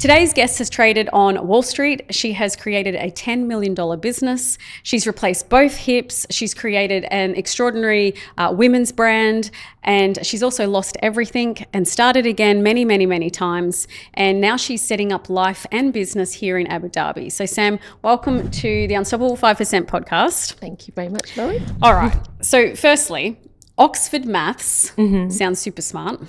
Today's guest has traded on Wall Street. She has created a $10 million business. She's replaced both hips. She's created an extraordinary women's brand. And she's also lost everything and started again many, many, many times. And now she's setting up life and business here in Abu Dhabi. So Sam, welcome to the Unstoppable 5% podcast. Thank you very much, Laurie. All right. So firstly, Oxford maths sounds super smart.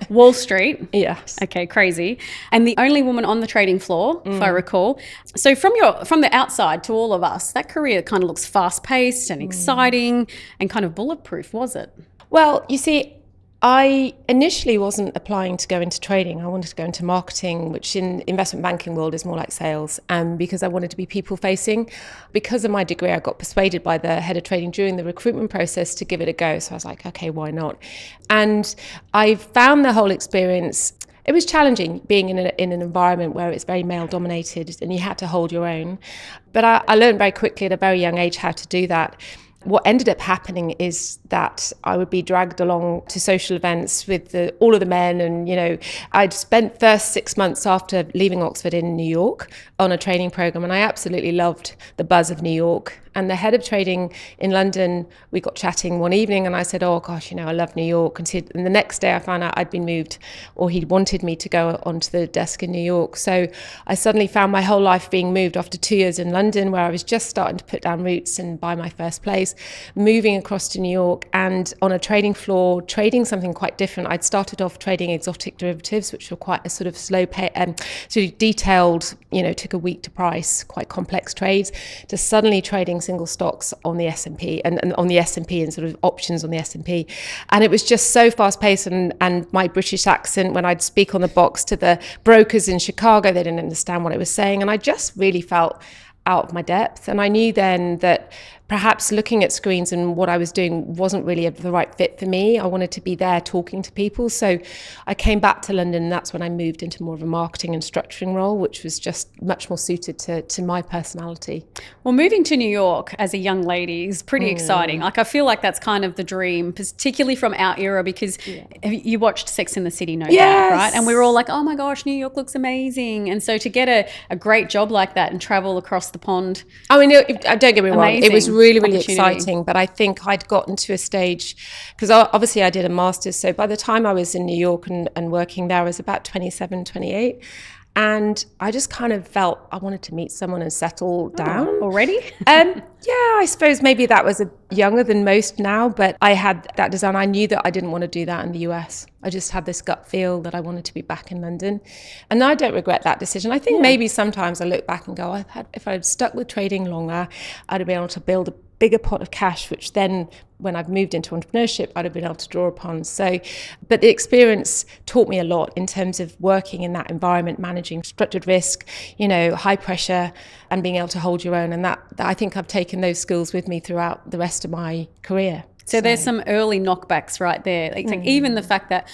Wall Street. Yes. Okay, crazy. And the only woman on the trading floor, if I recall. So from the outside to all of us, that career kind of looks fast-paced and exciting and kind of bulletproof, was it? Well, you see, I initially wasn't applying to go into trading. I wanted to go into marketing, which in investment banking world is more like sales, because I wanted to be people facing. Because of my degree, I got persuaded by the head of trading during the recruitment process to give it a go. So I was like, okay, why not? And I found the whole experience, it was challenging being in an environment where it's very male dominated and you had to hold your own. But I learned very quickly at a very young age how to do that. What ended up happening is that I would be dragged along to social events with all of the men. And, I'd spent first 6 months after leaving Oxford in New York on a training program. And I absolutely loved the buzz of New York. And the head of trading in London, we got chatting one evening and I said, oh gosh, I love New York. And the next day I found out I'd been moved, or he'd wanted me to go onto the desk in New York. So I suddenly found my whole life being moved after 2 years in London, where I was just starting to put down roots and buy my first place, moving across to New York and on a trading floor, trading something quite different. I'd started off trading exotic derivatives, which were quite a sort of slow pay, sort of detailed, took a week to price, quite complex trades, to suddenly trading single stocks on the S&P and on the S&P and sort of options on the S&P. And it was just so fast paced, and my British accent, when I'd speak on the box to the brokers in Chicago, they didn't understand what I was saying. And I just really felt out of my depth. And I knew then that perhaps looking at screens and what I was doing wasn't really the right fit for me. I wanted to be there talking to people. So I came back to London, and that's when I moved into more of a marketing and structuring role, which was just much more suited to my personality. Well, moving to New York as a young lady is pretty exciting. Like, I feel like that's kind of the dream, particularly from our era, because you watched Sex and the City, no doubt, right? And we were all like, oh my gosh, New York looks amazing. And so to get a great job like that and travel across the pond. I mean, don't get me wrong, it was really exciting, but I think I'd gotten to a stage, because obviously I did a master's, so by the time I was in New York and working there, I was about 27, 28, and I just kind of felt I wanted to meet someone and settle down. Already? Yeah, I suppose maybe that was younger than most now, but I had that design. I knew that I didn't want to do that in the US. I just had this gut feel that I wanted to be back in London. And I don't regret that decision. I think maybe sometimes I look back and go, if I'd stuck with trading longer, I'd have been able to build a bigger pot of cash, which then when I've moved into entrepreneurship, I'd have been able to draw upon. So, but the experience taught me a lot in terms of working in that environment, managing structured risk, high pressure, and being able to hold your own. And that I think I've taken those skills with me throughout the rest of my career. So there's some early knockbacks right there. Like even the fact that,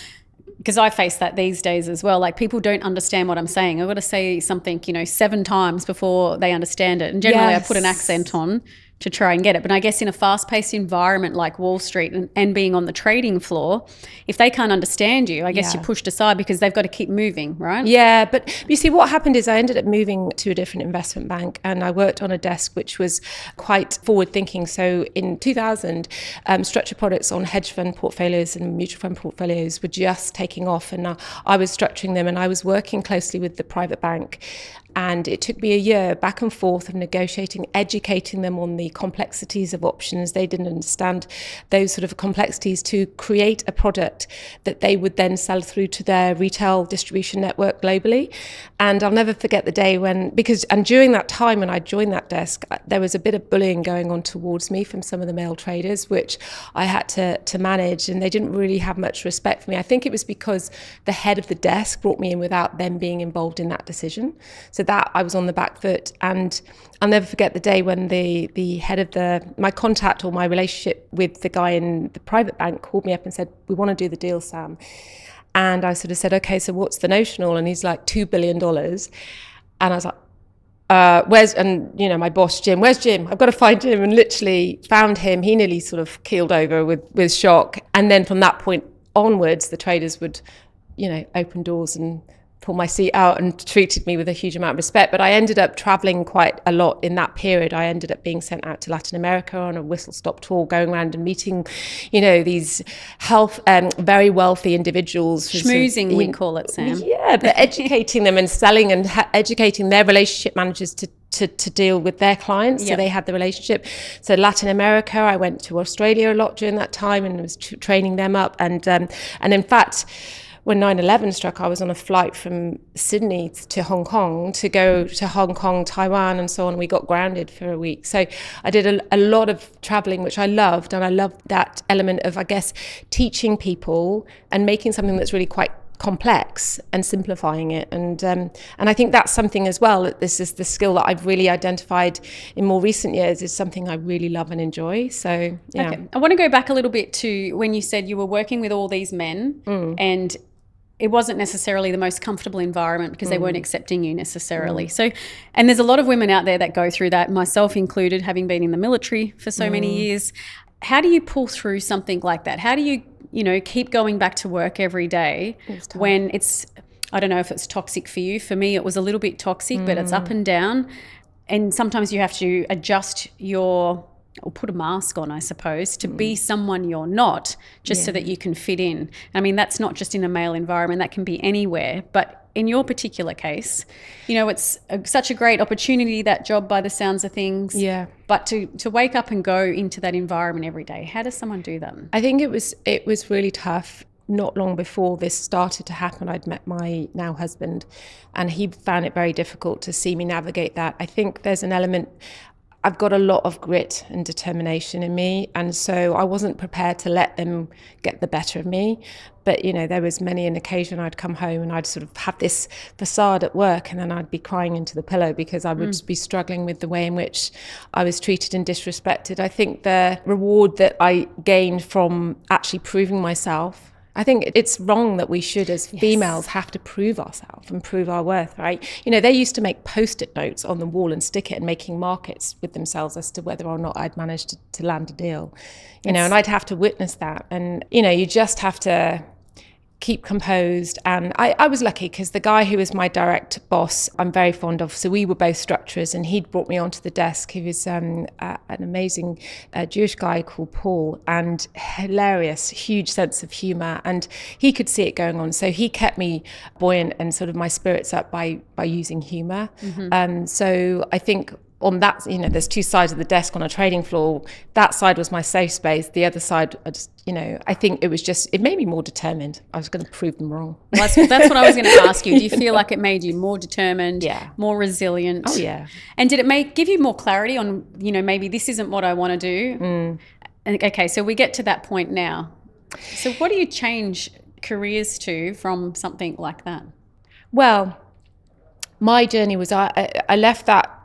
because I face that these days as well, like people don't understand what I'm saying. I've got to say something, 7 times before they understand it. And generally I put an accent on to try and get it. But I guess in a fast-paced environment like Wall Street and being on the trading floor, if they can't understand you, I guess you're pushed aside because they've got to keep moving, right? Yeah, but you see what happened is I ended up moving to a different investment bank, and I worked on a desk which was quite forward-thinking. So in 2000, structured products on hedge fund portfolios and mutual fund portfolios were just taking off, and I was structuring them, and I was working closely with the private bank. And it took me a year back and forth of negotiating, educating them on the complexities of options. They didn't understand those sort of complexities, to create a product that they would then sell through to their retail distribution network globally. And I'll never forget the day and during that time when I joined that desk, there was a bit of bullying going on towards me from some of the male traders, which I had to manage, and they didn't really have much respect for me. I think it was because the head of the desk brought me in without them being involved in that decision. So that I was on the back foot, and I'll never forget the day when the head of my contact or my relationship with the guy in the private bank called me up and said, we want to do the deal, Sam. And I sort of said, okay, so what's the notional? And he's like, $2 billion. And I was like, my boss, Jim, where's Jim? I've got to find Jim. And literally found him. He nearly sort of keeled over with shock. And then from that point onwards, the traders would, open doors and pulled my seat out and treated me with a huge amount of respect. But I ended up traveling quite a lot in that period. I ended up being sent out to Latin America on a whistle-stop tour, going around and meeting, these very wealthy individuals. Schmoozing, we call it, Sam. Yeah, but educating them and selling and educating their relationship managers to deal with their clients. So they had the relationship. So Latin America, I went to Australia a lot during that time and was training them up. And in fact, when 9/11 struck, I was on a flight from Sydney to Hong Kong to go to Hong Kong, Taiwan, and so on. We got grounded for a week. So I did a lot of traveling, which I loved. And I loved that element of, I guess, teaching people and making something that's really quite complex and simplifying it. And I think that's something as well, that this is the skill that I've really identified in more recent years is something I really love and enjoy. So, yeah. Okay. I want to go back a little bit to when you said you were working with all these men and it wasn't necessarily the most comfortable environment because they weren't accepting you necessarily. So, and there's a lot of women out there that go through that, myself included, having been in the military for so many years. How do you pull through something like that? How do you, keep going back to work every day when it's, I don't know if it's toxic for you. For me, it was a little bit toxic, but it's up and down. And sometimes you have to adjust or put a mask on, I suppose, to be someone you're not, just so that you can fit in. I mean, that's not just in a male environment, that can be anywhere. But in your particular case, it's such a great opportunity, that job, by the sounds of things. Yeah. But to wake up and go into that environment every day, how does someone do that? I think it was really tough. Not long before this started to happen, I'd met my now husband, and he found it very difficult to see me navigate that. I think there's an element, I've got a lot of grit and determination in me, and so I wasn't prepared to let them get the better of me. But there was many an occasion I'd come home and I'd sort of have this facade at work, and then I'd be crying into the pillow because I would be struggling with the way in which I was treated and disrespected. I think the reward that I gained from actually proving myself, I think it's wrong that we should, as females, have to prove ourselves and prove our worth, right? They used to make Post-it notes on the wall and stick it and making markets with themselves as to whether or not I'd managed to land a deal, and I'd have to witness that. And, you just have to keep composed. And I was lucky because the guy who was my direct boss, I'm very fond of. So we were both structurers, and he'd brought me onto the desk. He was an amazing Jewish guy called Paul, and hilarious, huge sense of humor. And he could see it going on. So he kept me buoyant and sort of my spirits up by using humor. So I think on that, there's two sides of the desk on a trading floor. That side was my safe space. The other side, I think it made me more determined. I was going to prove them wrong. Well, that's what I was going to ask you. Do you feel like it made you more determined, more resilient? Oh, yeah. And did it give you more clarity on, maybe this isn't what I want to do? And, okay, so we get to that point now. So what do you change careers to from something like that? Well, my journey was I left that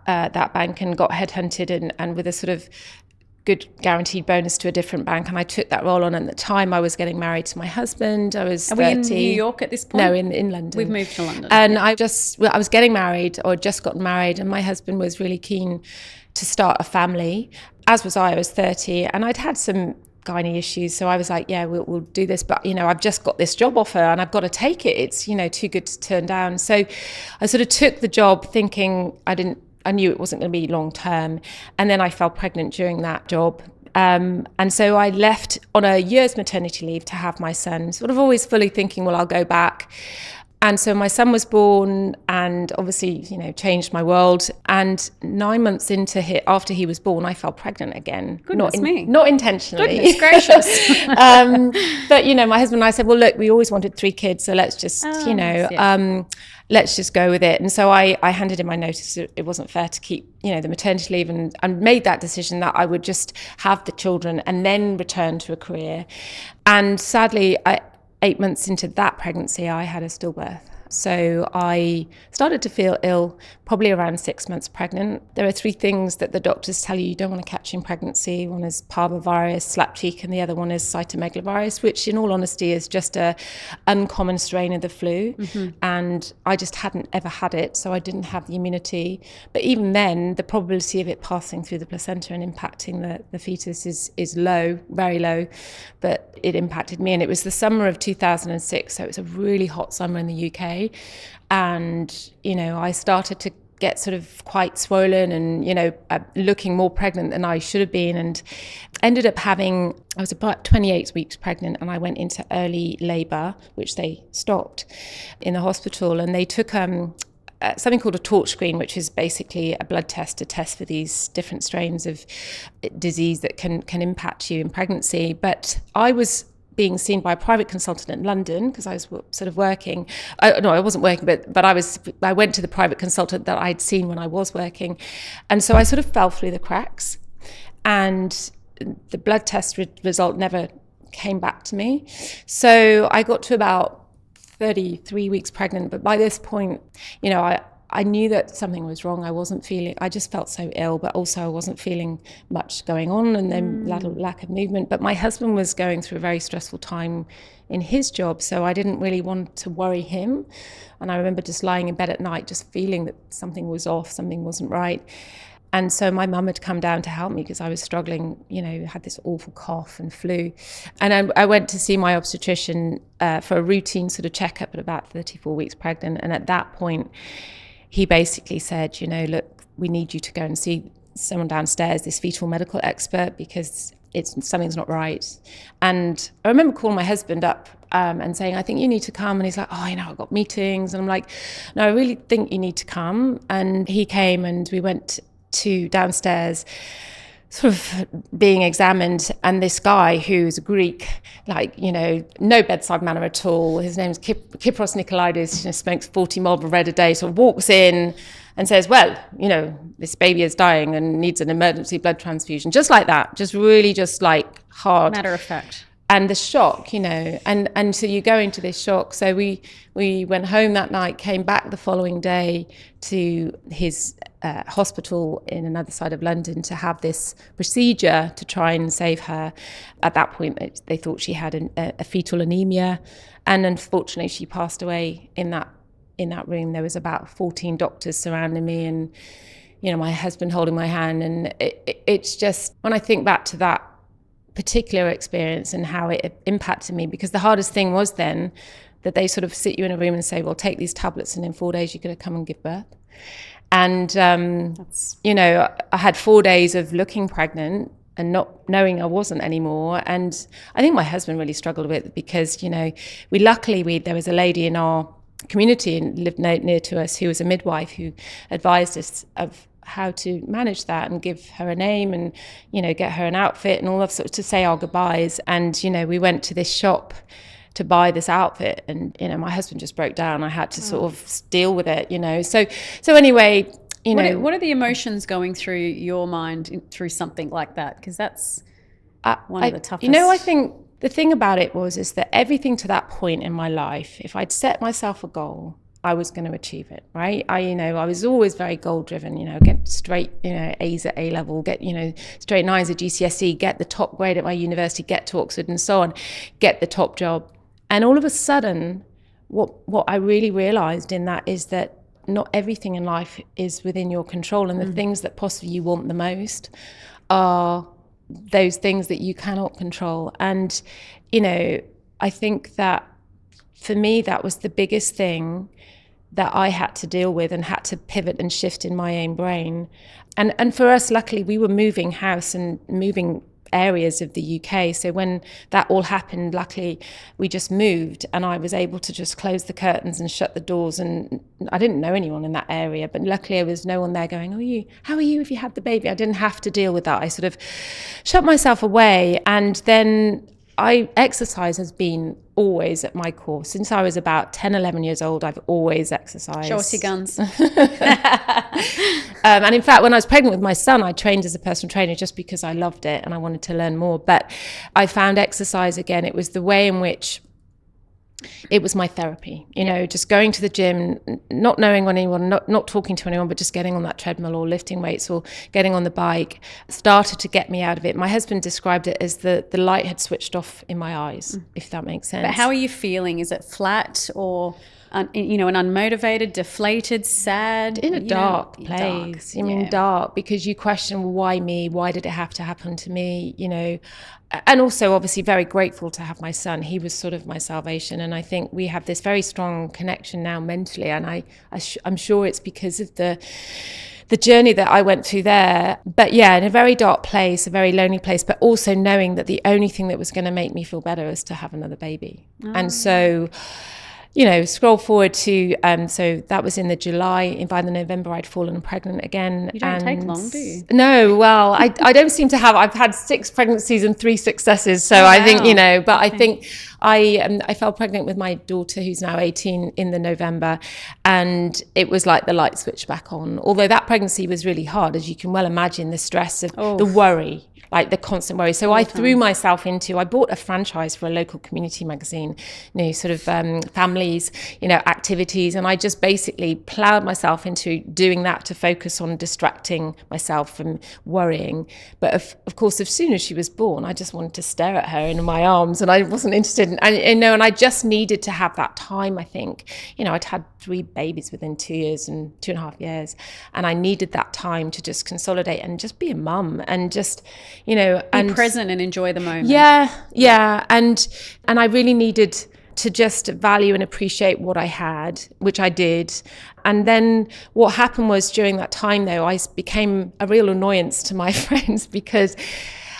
bank and got headhunted and with a sort of good guaranteed bonus to a different bank, and I took that role on. And at the time I was getting married to my husband. I was 30. Are we in New York at this point? No, in London. We've moved to London. And I was getting married, or just gotten married, and my husband was really keen to start a family, as was I was 30, and I'd had some gynae issues, so I was like, yeah, we'll do this, but I've just got this job offer and I've got to take it. It's too good to turn down. So I sort of took the job thinking I knew it wasn't going to be long term, and then I fell pregnant during that job. And so I left on a year's maternity leave to have my son, sort of always fully thinking, well, I'll go back. And so my son was born, and obviously, changed my world. And 9 months after he was born, I fell pregnant again. Goodness me. Not intentionally. Goodness gracious. But, my husband and I said, well, look, we always wanted 3 kids, so let's just, let's just go with it. And so I handed in my notice. It wasn't fair to keep, the maternity leave, and made that decision that I would just have the children and then return to a career. And sadly, 8 months into that pregnancy, I had a stillbirth. So I started to feel ill, probably around 6 months pregnant. There are 3 things that the doctors tell you don't want to catch in pregnancy. One is parvovirus, slapcheek, and the other one is cytomegalovirus, which in all honesty is just a uncommon strain of the flu. And I just hadn't ever had it, so I didn't have the immunity. But even then, the probability of it passing through the placenta and impacting the fetus is low, very low. But it impacted me, and it was the summer of 2006, so it was a really hot summer in the UK. high. And, I started to get sort of quite swollen and, looking more pregnant than I should have been, and ended up I was about 28 weeks pregnant, and I went into early labor, which they stopped in the hospital. And they took something called a torch screen, which is basically a blood test to test for these different strains of disease that can impact you in pregnancy. But I was being seen by a private consultant in London because I was sort of working. I wasn't working, but I went to the private consultant that I'd seen when I was working. And so I sort of fell through the cracks, and the blood test result never came back to me. So I got to about 33 weeks pregnant, but by this point, I knew that something was wrong. I just felt so ill, but also I wasn't feeling much going on, and then lack of movement. But my husband was going through a very stressful time in his job, so I didn't really want to worry him. And I remember just lying in bed at night, just feeling that something was off, something wasn't right. And so my mum had come down to help me because I was struggling, had this awful cough and flu. And I went to see my obstetrician for a routine sort of checkup at about 34 weeks pregnant. And at that point, he basically said, look, we need you to go and see someone downstairs, this fetal medical expert, because something's not right. And I remember calling my husband up and saying, I think you need to come. And he's like, I've got meetings. And I'm like, no, I really think you need to come. And he came, and we went to downstairs, sort of being examined, and this guy who's Greek, no bedside manner at all. His name's Kypros Nicolaides, smokes 40 Marlboro Red a day, sort of walks in and says, well, this baby is dying and needs an emergency blood transfusion. Just like that, just really just like hard. Matter of fact. And the shock, and so you go into this shock. So we went home that night, came back the following day to his hospital in another side of London to have this procedure to try and save her. At that point, they thought she had a fetal anemia, and unfortunately, she passed away in that room. There was about 14 doctors surrounding me, and my husband holding my hand. And it's just, when I think back to that particular experience and how it impacted me, because the hardest thing was then that they sort of sit you in a room and say, well, take these tablets and in 4 days you're going to come and give birth. And I had 4 days of looking pregnant and not knowing I wasn't anymore. And I think my husband really struggled with it because there was a lady in our community and lived near to us who was a midwife who advised us of how to manage that and give her a name and, get her an outfit and all that sort of, to say our goodbyes. And, we went to this shop to buy this outfit, and, my husband just broke down. I had to sort of deal with it, So anyway, What are the emotions going through your mind through something like that? Because that's one of the toughest. I think the thing about it is that everything to that point in my life, if I'd set myself a goal, I was going to achieve it, right? I was always very goal driven, get straight, A's at A level, get, straight 9s at GCSE, get the top grade at my university, get to Oxford and so on, get the top job. And all of a sudden, what I really realized in that is that not everything in life is within your control. And the things that possibly you want the most are those things that you cannot control. And, I think that for me, that was the biggest thing that I had to deal with and had to pivot and shift in my own brain. And for us, luckily, we were moving house and moving areas of the UK. So when that all happened, luckily, we just moved and I was able to just close the curtains and shut the doors. And I didn't know anyone in that area, but luckily there was no one there going, how are you if you had the baby? I didn't have to deal with that. I sort of shut myself away. And then exercise has been always at my core. Since I was about 10, 11 years old, I've always exercised. Show us your guns. And in fact, when I was pregnant with my son, I trained as a personal trainer just because I loved it and I wanted to learn more. But I found exercise again, it was the way in which it was my therapy, just going to the gym, not knowing anyone, not talking to anyone, but just getting on that treadmill or lifting weights or getting on the bike started to get me out of it. My husband described it as the light had switched off in my eyes, if that makes sense. But how are you feeling? Is it flat or? you know, an unmotivated, deflated, sad, in a dark place. I mean, dark, because you question, well, why me? Why did it have to happen to me? You know, and also obviously very grateful to have my son. He was sort of my salvation. And I think we have this very strong connection now mentally. And I'm sure it's because of the journey that I went through there. But yeah, in a very dark place, a very lonely place, but also knowing that the only thing that was going to make me feel better was to have another baby. And so, you know, scroll forward to, so that was in the July, and by the November I'd fallen pregnant again. You don't take long, do you? No, well, I don't seem to have, I've had 6 pregnancies and 3 successes. So I think, you know, but I think I fell pregnant with my daughter, who's now 18, in the November, and it was like the light switched back on. Although that pregnancy was really hard, as you can well imagine, the stress of the worry, like the constant worry. So I threw myself into, I bought a franchise for a local community magazine, you know, sort of families, you know, activities. And I just basically plowed myself into doing that to focus on distracting myself from worrying. But of course, as soon as she was born, I just wanted to stare at her in my arms, and I wasn't interested in, and, you know, and I just needed to have that time, I think. You know, I'd had 3 babies within 2 years and 2.5 years. And I needed that time to just consolidate and just be a mum and just, you know, be present and enjoy the moment. Yeah. And I really needed to just value and appreciate what I had, which I did. And then what happened was, during that time though, I became a real annoyance to my friends, because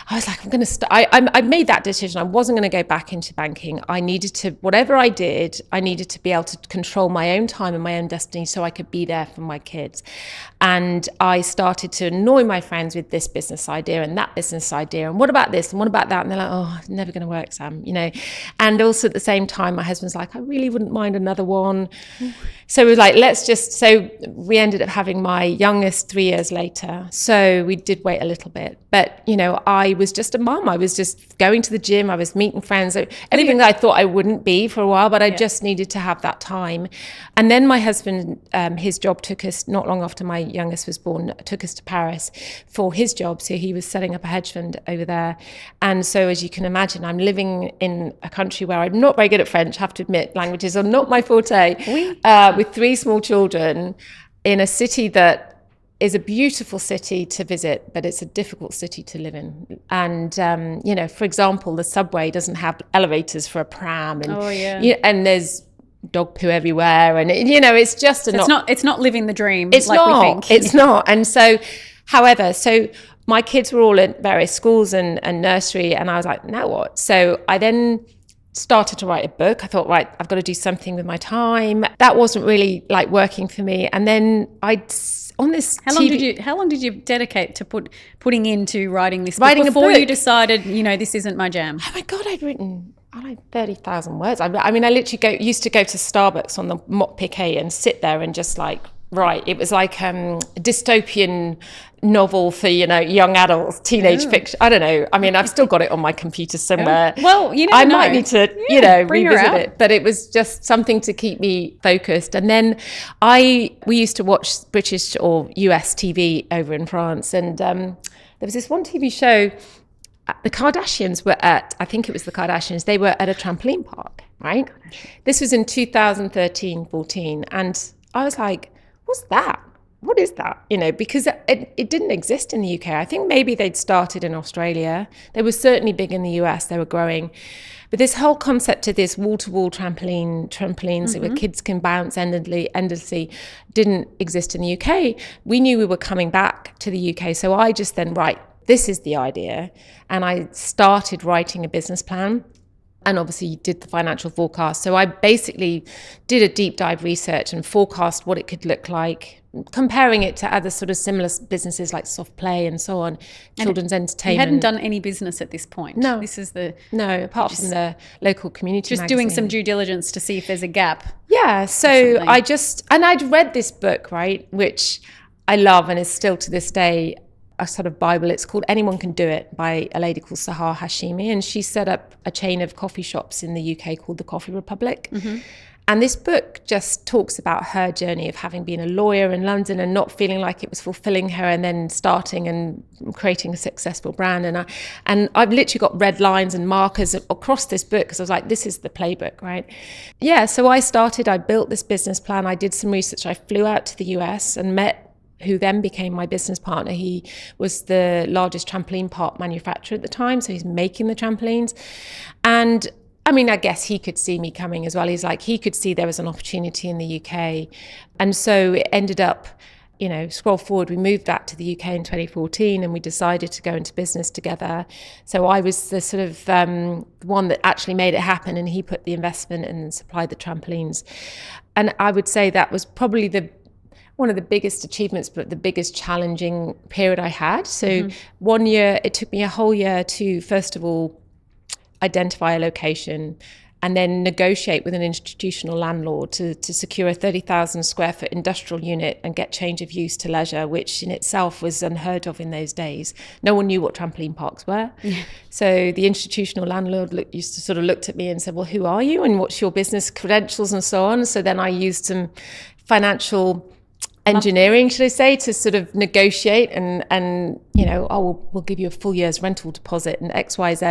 I was like, I'm going to I made that decision. I wasn't going to go back into banking. I needed to, whatever I did, I needed to be able to control my own time and my own destiny so I could be there for my kids. And I started to annoy my friends with this business idea and that business idea. And what about this? And what about that? And they're like, oh, it's never going to work, Sam, you know. And also at the same time, my husband's like, I really wouldn't mind another one. So we were like, so we ended up having my youngest 3 years later. So we did wait a little bit. But, you know, I was just a mum. I was just going to the gym. I was meeting friends. Anything that I thought I wouldn't be for a while, but I just needed to have that time. And then my husband, his job took us, not long after my youngest was born, took us to Paris for his job. So he was setting up a hedge fund over there. And so, as you can imagine, I'm living in a country where I'm not very good at French, have to admit, languages are not my forte, with 3 small children, in a city that is a beautiful city to visit, but it's a difficult city to live in. And, you know, for example, the subway doesn't have elevators for a pram. And, and there's dog poo everywhere. And, you know, it's just it's not living the dream. It's like not, we think. It's not. And so, however, my kids were all in various schools and nursery, and I was like, now what? So I then started to write a book. I thought, right, I've got to do something with my time. That wasn't really like working for me. And then on this how long did you dedicate to putting into writing this book before you decided, you know, this isn't my jam? Oh my God, I'd written 30,000 words. I mean, I literally used to go to Starbucks on the Mott Piquet and sit there and just like write. It was like a dystopian novel for, you know, young adults, teenage fiction. I don't know. I mean, I've still got it on my computer somewhere. Well, you know, I might need to, you know, revisit it. But it was just something to keep me focused. And then we used to watch British or US TV over in France. And there was this one TV show. The Kardashians were I think it was the Kardashians, they were at a trampoline park, right? This was in 2013, 14. And I was like, what's that? What is that? You know, because it didn't exist in the UK. I think maybe they'd started in Australia. They were certainly big in the US. They were growing. But this whole concept of this wall-to-wall trampolines where kids can bounce endlessly didn't exist in the UK. We knew we were coming back to the UK. So I just then, this is the idea. And I started writing a business plan. And obviously did the financial forecast. So I basically did a deep dive research and forecast what it could look like, comparing it to other sort of similar businesses like soft play and so on, children's entertainment. You hadn't done any business at this point. No. This is apart from the local community magazine. Doing some due diligence to see if there's a gap. Yeah. So I'd read this book, right, which I love and is still to this day a sort of Bible. It's called Anyone Can Do It by a lady called Sahar Hashimi, and she set up a chain of coffee shops in the UK called the Coffee Republic. And this book just talks about her journey of having been a lawyer in London and not feeling like it was fulfilling her, and then starting and creating a successful brand. And I've literally got red lines and markers across this book because I was like, this is the playbook, right? Yeah, so I built this business plan. I did some research. I flew out to the US and met who then became my business partner. He was the largest trampoline park manufacturer at the time, so he's making the trampolines. And I mean, I guess he could see me coming as well. He could see there was an opportunity in the UK. And so it ended up, scroll forward, we moved back to the UK in 2014 and we decided to go into business together. So I was the sort of one that actually made it happen, and he put the investment and supplied the trampolines. And I would say that was probably one of the biggest achievements, but the biggest challenging period I had. So 1 year, it took me a whole year to, first of all, identify a location and then negotiate with an institutional landlord to secure a 30,000 square foot industrial unit and get change of use to leisure, which in itself was unheard of in those days. No one knew what trampoline parks were. Yeah. So the institutional landlord looked at me and said, well, who are you and what's your business credentials and so on? So then I used some financial engineering, should I say, to sort of negotiate and we'll give you a full year's rental deposit and X, Y, Z.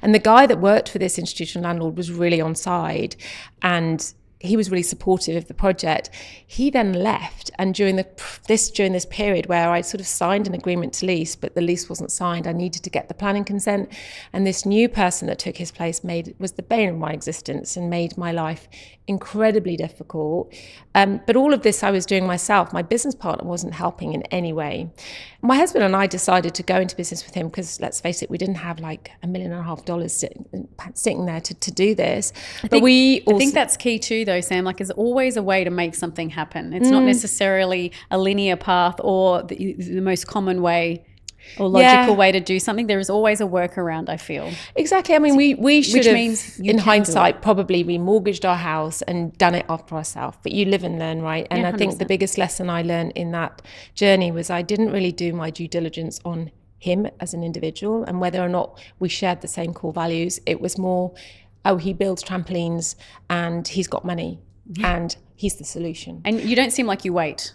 And the guy that worked for this institutional landlord was really on side, and he was really supportive of the project. He then left, and during this period where I sort of signed an agreement to lease, but the lease wasn't signed, I needed to get the planning consent. And this new person that took his place was the bane of my existence and made my life incredibly difficult. But all of this I was doing myself. My business partner wasn't helping in any way. My husband and I decided to go into business with him because, let's face it, we didn't have like $1.5 million sitting there to do this. I think that's key too, though, Sam. Like, there's always a way to make something happen. It's not necessarily a linear path or the most common way or logical way to do something. There is always a workaround, I feel. Exactly. I mean, we should have, in hindsight, probably remortgaged our house and done it after ourselves. But you live and learn, right? And 100%. I think the biggest lesson I learned in that journey was I didn't really do my due diligence on him as an individual and whether or not we shared the same core values. It was more, he builds trampolines and he's got money and he's the solution. And you don't seem like you wait.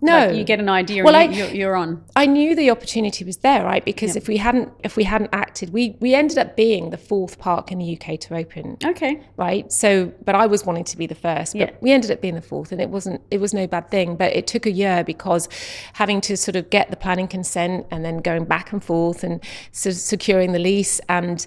No, like you get an idea and you're on. I knew the opportunity was there, right? Because if we hadn't acted, we ended up being the 4th park in the UK to open. Okay. Right. So, but I was wanting to be the first, but we ended up being the 4th, and it was no bad thing. But it took a year because having to sort of get the planning consent and then going back and forth and securing the lease, and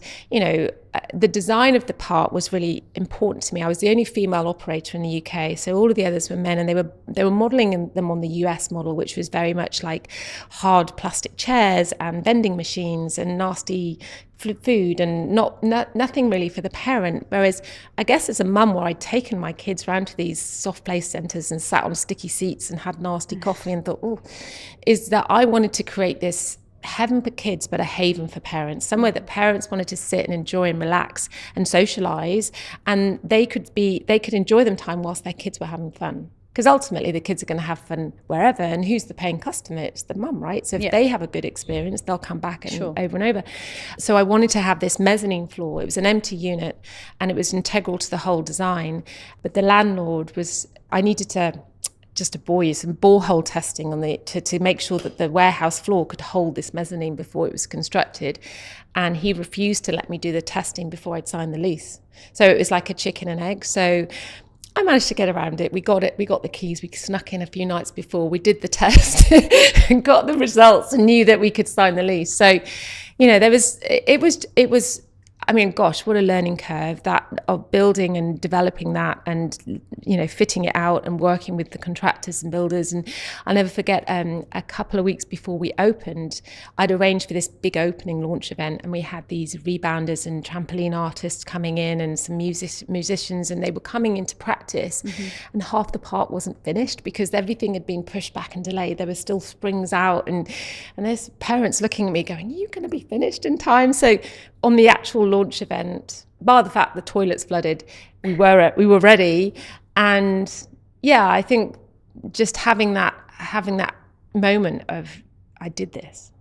the design of the park was really important to me. I was the only female operator in the UK, so all of the others were men, and they were modelling them on the US model, which was very much like hard plastic chairs and vending machines and nasty food and nothing really for the parent. Whereas I guess as a mum, where I'd taken my kids around to these soft play centres and sat on sticky seats and had nasty coffee and thought, is that I wanted to create this heaven for kids, but a haven for parents, somewhere that parents wanted to sit and enjoy and relax and socialize, and they could enjoy them time whilst their kids were having fun. Because ultimately the kids are going to have fun wherever, and who's the paying customer? It's the mum, right? So if they have a good experience, they'll come back over and over. So I wanted to have this mezzanine floor. It was an empty unit and it was integral to the whole design. But the landlord I needed to bore you, some borehole testing to make sure that the warehouse floor could hold this mezzanine before it was constructed. And he refused to let me do the testing before I'd signed the lease. So it was like a chicken and egg. So I managed to get around it. We got the keys. We snuck in a few nights before. We did the test and got the results and knew that we could sign the lease. So, it was, I mean, gosh, what a learning curve of building and developing that and, fitting it out and working with the contractors and builders. And I'll never forget a couple of weeks before we opened, I'd arranged for this big opening launch event, and we had these rebounders and trampoline artists coming in and some musicians, and they were coming into practice. Mm-hmm. And half the park wasn't finished because everything had been pushed back and delayed. There were still springs out, and there's parents looking at me going, "Are you going to be finished in time?" So on the actual launch event, bar the fact the toilets flooded, we were ready. And I think just having that moment of, I did this,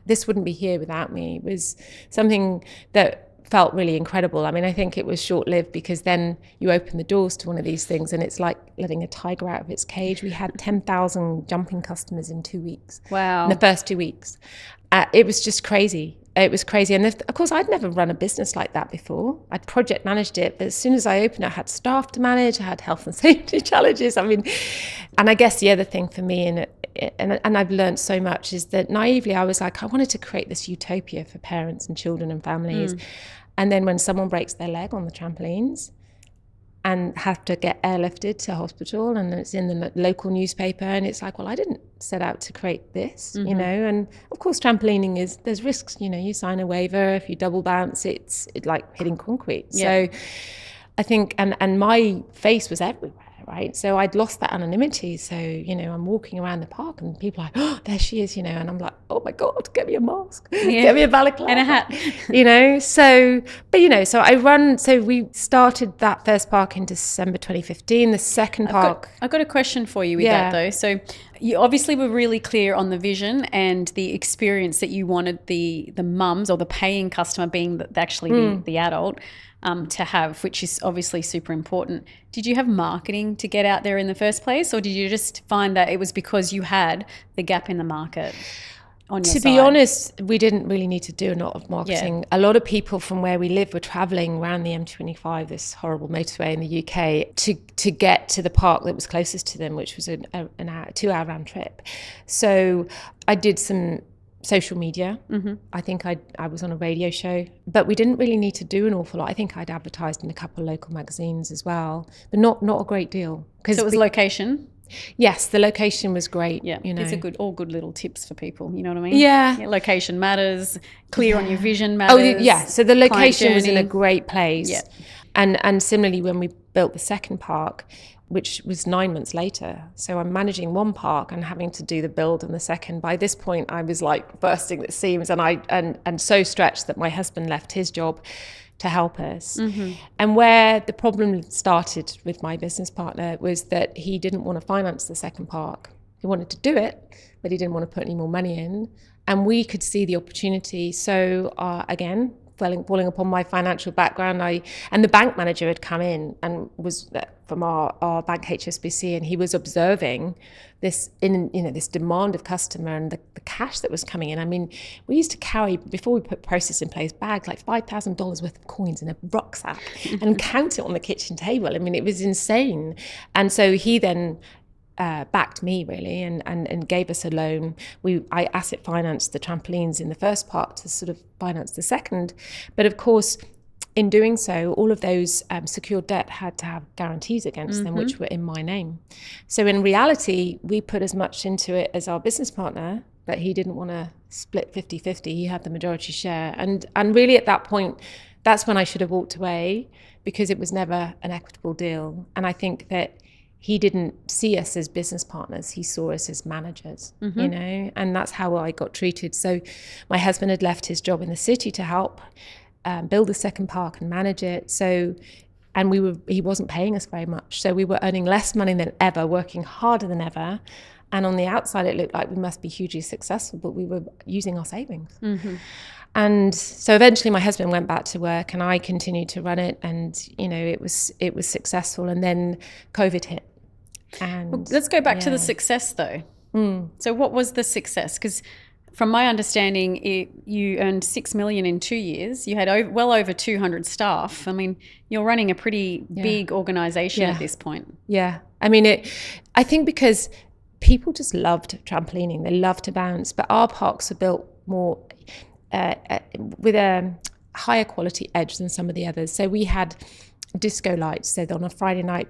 this wouldn't be here without me, was something that felt really incredible. I mean, I think it was short-lived because then you open the doors to one of these things and it's like letting a tiger out of its cage. We had 10,000 jumping customers in 2 weeks. Wow. In the first 2 weeks. It was just crazy. It was crazy. And of course, I'd never run a business like that before. I'd project managed it, but as soon as I opened it, I had staff to manage, I had health and safety challenges. I mean, and I guess the other thing for me, and I've learned so much, is that naively I was like, I wanted to create this utopia for parents and children and families. And then when someone breaks their leg on the trampolines and have to get airlifted to hospital, and it's in the local newspaper, and it's like, well, I didn't set out to create this, you know. And of course, trampolining there's risks, you know. You sign a waiver, if you double bounce, it's like hitting concrete. Yeah. So I think, and my face was everywhere, right? So I'd lost that anonymity. So, you know, I'm walking around the park and people are like, oh, there she is, you know, and I'm like, oh my God, get me a mask, get me a balaclava. And a hat. You know, so, but you know, so we started that first park in December 2015, the second park. I've got a question for you with that though. So you obviously were really clear on the vision and the experience that you wanted the mums or the paying customer being actually the adult to have, which is obviously super important. Did you have marketing to get out there in the first place, or did you just find that it was because you had the gap in the market on your side? To be honest, we didn't really need to do a lot of marketing. A lot of people from where we live were travelling around the M25, this horrible motorway in the UK, to get to the park that was closest to them, which was a 2-hour round trip. So I did some social media. I think I was on a radio show, but we didn't really need to do an awful lot. I think I'd advertised in a couple of local magazines as well, but not a great deal. So it was location? Yes, the location was great. Yeah, you know, these are all good little tips for people. You know what I mean? Yeah. Location matters. Clear on your vision matters. Oh yeah. So the location was in a great place. Yeah. And similarly, when we built the second park, which was 9 months later. So I'm managing one park and having to do the build on the second. By this point, I was like bursting at seams, and so stretched that my husband left his job to help us. And where the problem started with my business partner was that he didn't want to finance the second park. He wanted to do it, but he didn't want to put any more money in. And we could see the opportunity. So again, falling upon my financial background, and the bank manager had come in and was from our bank HSBC, and he was observing this this demand of customer and the cash that was coming in. I mean, we used to carry, before we put process in place, bags like $5,000 worth of coins in a rucksack and count it on the kitchen table. I mean, it was insane. And so he then backed me really and gave us a loan. I asset financed the trampolines in the first part to sort of finance the second. But of course, in doing so, all of those secured debt had to have guarantees against them, which were in my name. So in reality, we put as much into it as our business partner, but he didn't want to split 50-50. He had the majority share. And really at that point, that's when I should have walked away, because it was never an equitable deal. And I think that he didn't see us as business partners. He saw us as managers, you know, and that's how I got treated. So my husband had left his job in the city to help build the second park and manage it. So, and he wasn't paying us very much. So we were earning less money than ever, working harder than ever. And on the outside, it looked like we must be hugely successful, but we were using our savings. And so eventually my husband went back to work and I continued to run it. And, you know, it was successful. And then COVID hit. And well, let's go back to the success though. So what was the success? Because from my understanding, you earned $6 million in 2 years. You had well over 200 staff. I mean, you're running a pretty big organization at this point. Yeah. I mean, I think because people just loved trampolining. They loved to bounce. But our parks are built more with a higher quality edge than some of the others. So we had disco lights. So on a Friday night,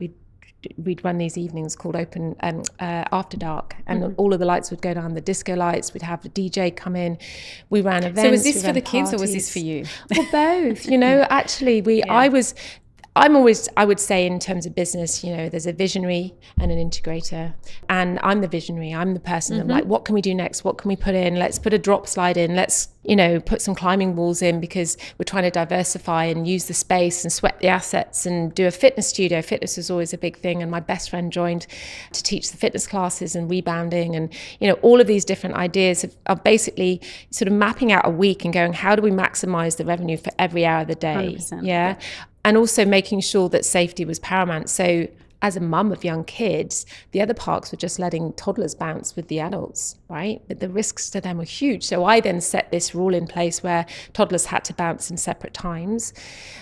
we'd run these evenings called Open After Dark, and all of the lights would go down, the disco lights. We'd have the DJ come in. We ran events. So was this for the kids or was this for you? Well, both. You know, actually, I would say in terms of business, you know, there's a visionary and an integrator, and I'm the visionary. I'm the person that like, what can we do next? What can we put in? Let's put a drop slide in. Let's put some climbing walls in because we're trying to diversify and use the space and sweat the assets and do a fitness studio. Fitness was always a big thing. And my best friend joined to teach the fitness classes and rebounding. And, all of these different ideas are basically sort of mapping out a week and going, how do we maximize the revenue for every hour of the day? 100%, yeah. And also making sure that safety was paramount. So as a mum of young kids, the other parks were just letting toddlers bounce with the adults, right? But the risks to them were huge. So I then set this rule in place where toddlers had to bounce in separate times.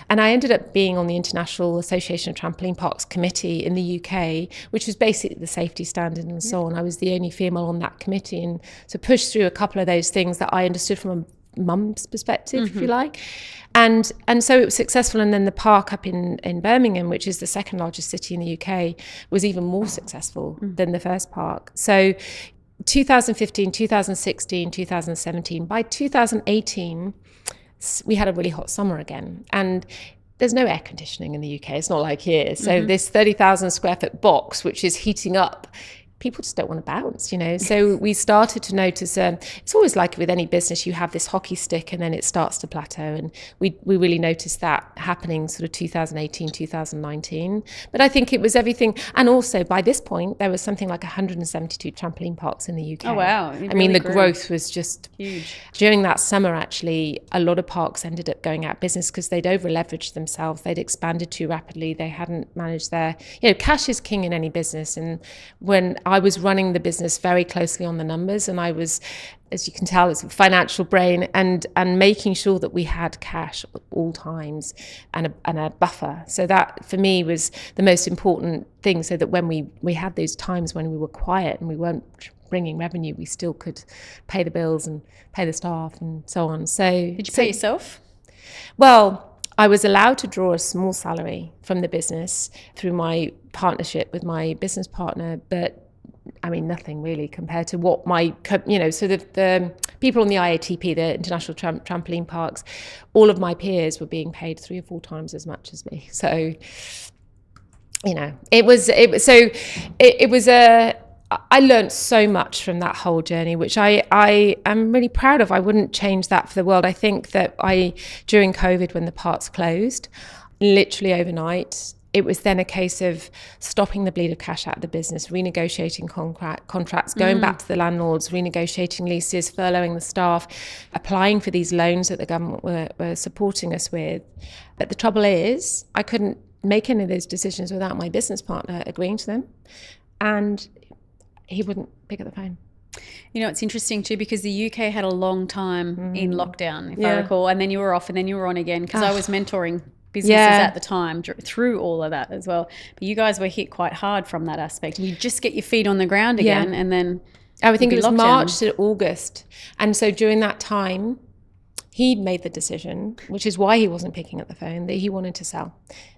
And I ended up being on the International Association of Trampoline Parks committee in the UK, which was basically the safety standard and so on. I was the only female on that committee, and so pushed through a couple of those things that I understood from a mum's perspective, if you like. And so it was successful. And then the park up in Birmingham, which is the second largest city in the UK, was even more successful than the first park. So 2015, 2016, 2017, by 2018, we had a really hot summer again. And there's no air conditioning in the UK. It's not like here. So this 30,000 square foot box, which is heating up, people just don't want to bounce, So we started to notice, it's always like with any business, you have this hockey stick and then it starts to plateau. And we really noticed that happening sort of 2018, 2019. But I think it was everything. And also by this point, there was something like 172 trampoline parks in the UK. Oh, wow. The growth was just huge. During that summer, actually, a lot of parks ended up going out of business because they'd over-leveraged themselves. They'd expanded too rapidly. They hadn't managed their, cash is king in any business. And when I was running the business very closely on the numbers, and I was, as you can tell, it's a financial brain, and making sure that we had cash at all times and a buffer. So that for me was the most important thing, so that when we had those times when we were quiet and we weren't bringing revenue, we still could pay the bills and pay the staff and so on. So did you pay yourself? Well, I was allowed to draw a small salary from the business through my partnership with my business partner, but nothing really compared to what my, so the people on the IATP, the International Trampoline Parks, all of my peers were being paid 3 or 4 times as much as me. So, I learned so much from that whole journey, which I am really proud of. I wouldn't change that for the world. I think that during COVID, when the parks closed, literally overnight, it was then a case of stopping the bleed of cash out of the business, renegotiating contracts, going back to the landlords, renegotiating leases, furloughing the staff, applying for these loans that the government were supporting us with. But the trouble is, I couldn't make any of those decisions without my business partner agreeing to them. And he wouldn't pick up the phone. It's interesting too, because the UK had a long time in lockdown, if I recall, and then you were off and then you were on again, because I was mentoring businesses at the time through all of that as well. But you guys were hit quite hard from that aspect. You just get your feet on the ground again, and then I think it was March to August. And so during that time, he'd made the decision, which is why he wasn't picking up the phone, that he wanted to sell.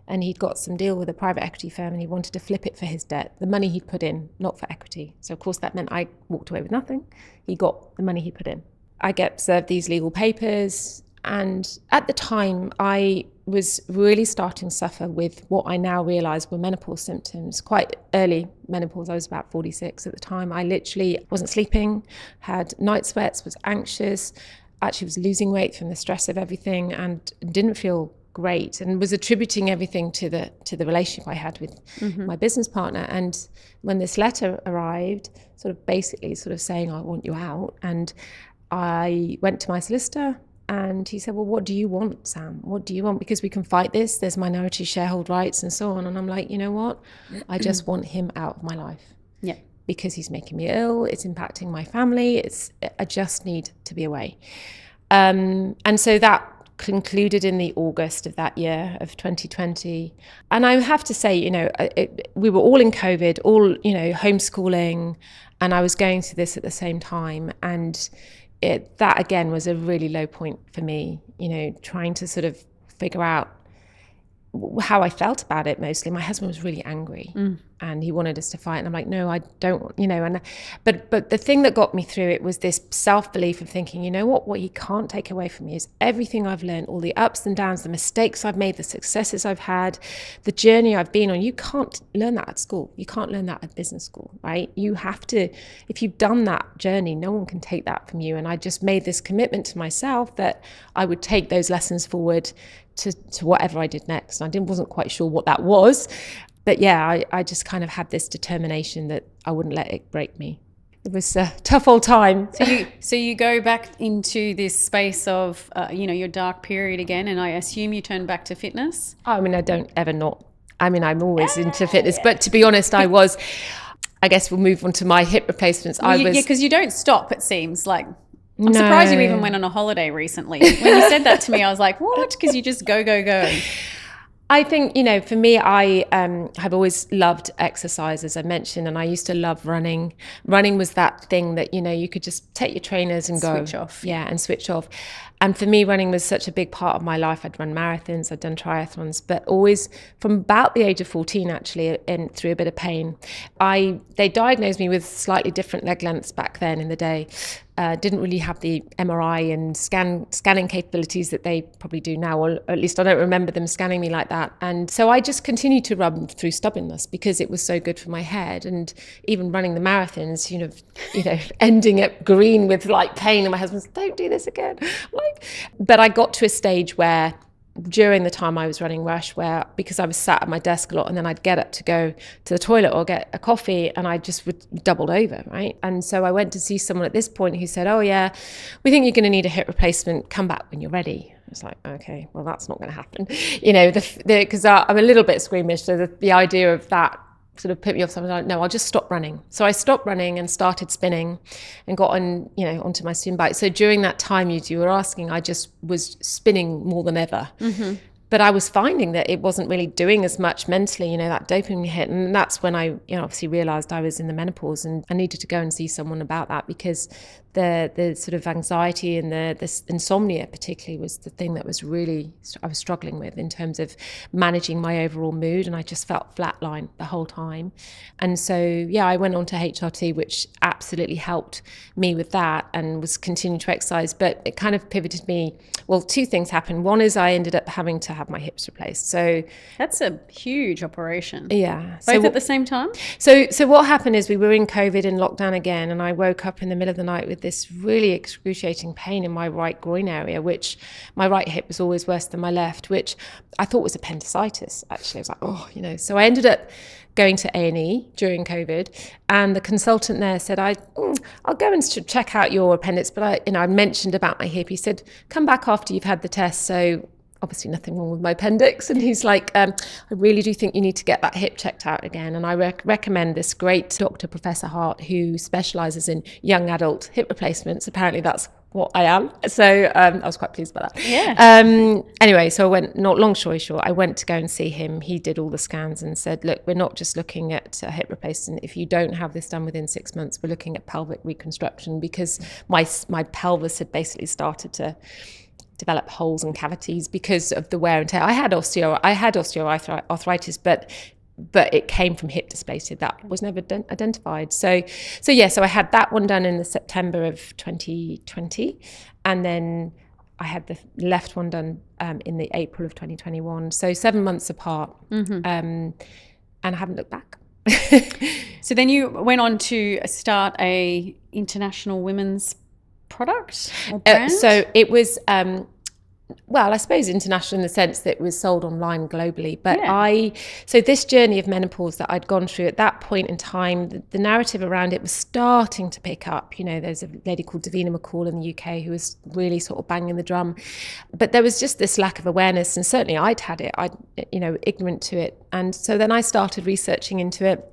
And he'd got some deal with a private equity firm and he wanted to flip it for his debt, the money he'd put in, not for equity. So of course that meant I walked away with nothing. He got the money he put in. I get served these legal papers. And at the time, I was really starting to suffer with what I now realise were menopause symptoms, quite early menopause. I was about 46 at the time. I literally wasn't sleeping, had night sweats, was anxious, actually was losing weight from the stress of everything, and didn't feel great, and was attributing everything to the relationship I had with my business partner. And when this letter arrived, basically saying, I want you out, and I went to my solicitor. And he said, well, what do you want, Sam? What do you want? Because we can fight this. There's minority shareholder rights and so on. And I'm like, you know what? I just want him out of my life. Yeah. Because he's making me ill. It's impacting my family. I just need to be away. And so that concluded in the August of that year of 2020. And I have to say, we were all in COVID, all, homeschooling. And I was going through this at the same time. And that again was a really low point for me, trying to sort of figure out how I felt about it. Mostly my husband was really angry, and he wanted us to fight. And I'm like, no, I don't, but the thing that got me through it was this self-belief of thinking, you know what he can't take away from me is everything I've learned, all the ups and downs, the mistakes I've made, the successes I've had, the journey I've been on. You can't learn that at school. You can't learn that at business school, right? You have to, if you've done that journey, no one can take that from you. And I just made this commitment to myself that I would take those lessons forward to whatever I did next. And I wasn't quite sure what that was. But yeah, I just kind of had this determination that I wouldn't let it break me. It was a tough old time. So you go back into this space of, your dark period again, and I assume you turn back to fitness? I mean, I don't ever not. I mean, I'm always into fitness. But to be honest, I guess we'll move on to my hip replacements. Yeah, because you don't stop, it seems like. I'm surprised you even went on a holiday recently. When you said that to me, I was like, what? Because you just go. I think, for me, I have always loved exercise, as I mentioned, and I used to love running. Running was that thing that, you could just take your trainers and go. Switch off. Yeah, and switch off. And for me, running was such a big part of my life. I'd run marathons, I'd done triathlons, but always from about the age of 14, actually, and through a bit of pain. They diagnosed me with slightly different leg lengths back then in the day. Didn't really have the MRI and scanning capabilities that they probably do now, or at least I don't remember them scanning me like that. And so I just continued to run through stubbornness because it was so good for my head. And even running the marathons, ending at green with like pain, and my husband's, don't do this again. But I got to a stage where during the time I was running Rush, where because I was sat at my desk a lot and then I'd get up to go to the toilet or get a coffee and I just would doubled over, right? And so I went to see someone at this point who said, oh yeah, we think you're going to need a hip replacement, come back when you're ready. I was like, okay, well that's not going to happen, because I'm a little bit squeamish, so the idea of that sort of put me off. So I was like, no, I'll just stop running. So I stopped running and started spinning and got on, onto my swim bike. So during that time you were asking, I just was spinning more than ever. Mm-hmm. But I was finding that it wasn't really doing as much mentally, that dopamine hit. And that's when I, obviously realized I was in the menopause and I needed to go and see someone about that, because the sort of anxiety and the insomnia particularly was the thing that was really, I was struggling with in terms of managing my overall mood, and I just felt flatline the whole time. And so, yeah, I went on to HRT, which absolutely helped me with that, and was continuing to exercise, but it kind of pivoted me. Well, two things happened. One is I ended up having to have my hips replaced. So that's a huge operation. Yeah. Both at the same time? So what happened is we were in COVID and lockdown again, and I woke up in the middle of the night with this really excruciating pain in my right groin area, which my right hip was always worse than my left, which I thought was appendicitis, actually. I was like, So I ended up going to A&E during COVID, and the consultant there said, I'll go and check out your appendix, but I mentioned about my hip. He said, come back after you've had the test. So obviously nothing wrong with my appendix. And he's like, I really do think you need to get that hip checked out again. And I recommend this great doctor, Professor Hart, who specialises in young adult hip replacements. Apparently that's what I am. So I was quite pleased about that. Yeah. Anyway, so I went, not long story short, I went to go and see him. He did all the scans and said, look, we're not just looking at a hip replacement. If you don't have this done within 6 months, we're looking at pelvic reconstruction, because my pelvis had basically started to develop holes and cavities because of the wear and tear. I had osteoarthritis, but it came from hip dysplasia that was never identified. So I had that one done in the September of 2020, and then I had the left one done in the April of 2021. So 7 months apart, and I haven't looked back. So then you went on to start a international women's product or brand? So it was, I suppose international in the sense that it was sold online globally. But yeah. So this journey of menopause that I'd gone through at that point in time, the narrative around it was starting to pick up. There's a lady called Davina McCall in the UK who was really sort of banging the drum. But there was just this lack of awareness, and certainly I'd had it, ignorant to it. And so then I started researching into it,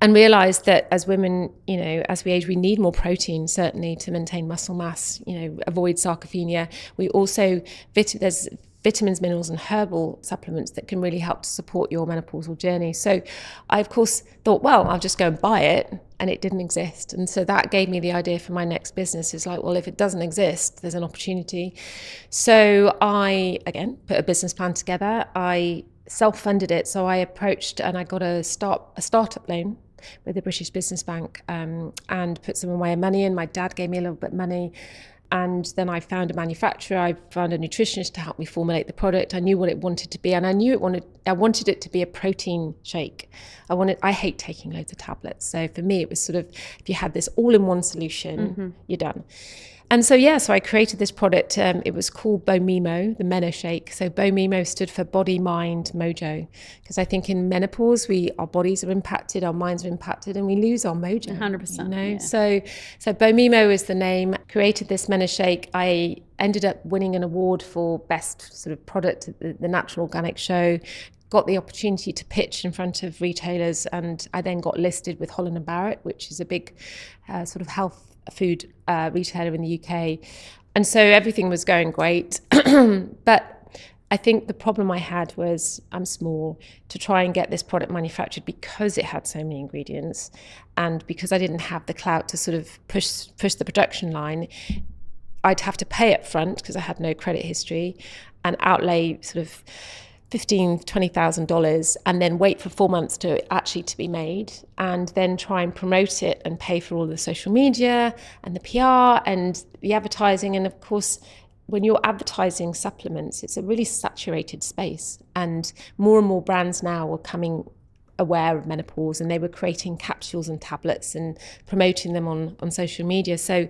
and realised that as women, as we age, we need more protein, certainly, to maintain muscle mass, avoid sarcopenia. We also, there's vitamins, minerals and herbal supplements that can really help to support your menopausal journey. So I, of course, thought, well, I'll just go and buy it, and it didn't exist. And so that gave me the idea for my next business. Is like, well, if it doesn't exist, there's an opportunity. So I, again, put a business plan together. I self-funded it. So I approached and I got a startup loan with the British Business Bank, and put some of my money in. My dad gave me a little bit of money. And then I found a manufacturer. I found a nutritionist to help me formulate the product. I knew what it wanted to be, and I wanted it to be a protein shake. I hate taking loads of tablets. So for me, it was sort of, if you had this all-in-one solution, you're done. And so I created this product. It was called Bomimo, the Meno Shake. So Bomimo stood for body, mind, mojo. Because I think in menopause, our bodies are impacted, our minds are impacted, and we lose our mojo. 100%. You know? Yeah. So Bomimo is the name. Created this Meno Shake. I ended up winning an award for best sort of product at the Natural Organic Show. Got the opportunity to pitch in front of retailers, and I then got listed with Holland & Barrett, which is a big sort of health food retailer in the UK. And so everything was going great. But I think the problem I had was, I'm small, to try and get this product manufactured because it had so many ingredients, and because I didn't have the clout to sort of push the production line. I'd have to pay up front because I had no credit history, and outlay sort of $15,000-$20,000, and then wait for 4 months to be made, and then try and promote it and pay for all the social media and the PR and the advertising. And of course, when you're advertising supplements, it's a really saturated space, and more brands now are coming aware of menopause, and they were creating capsules and tablets and promoting them on social media. So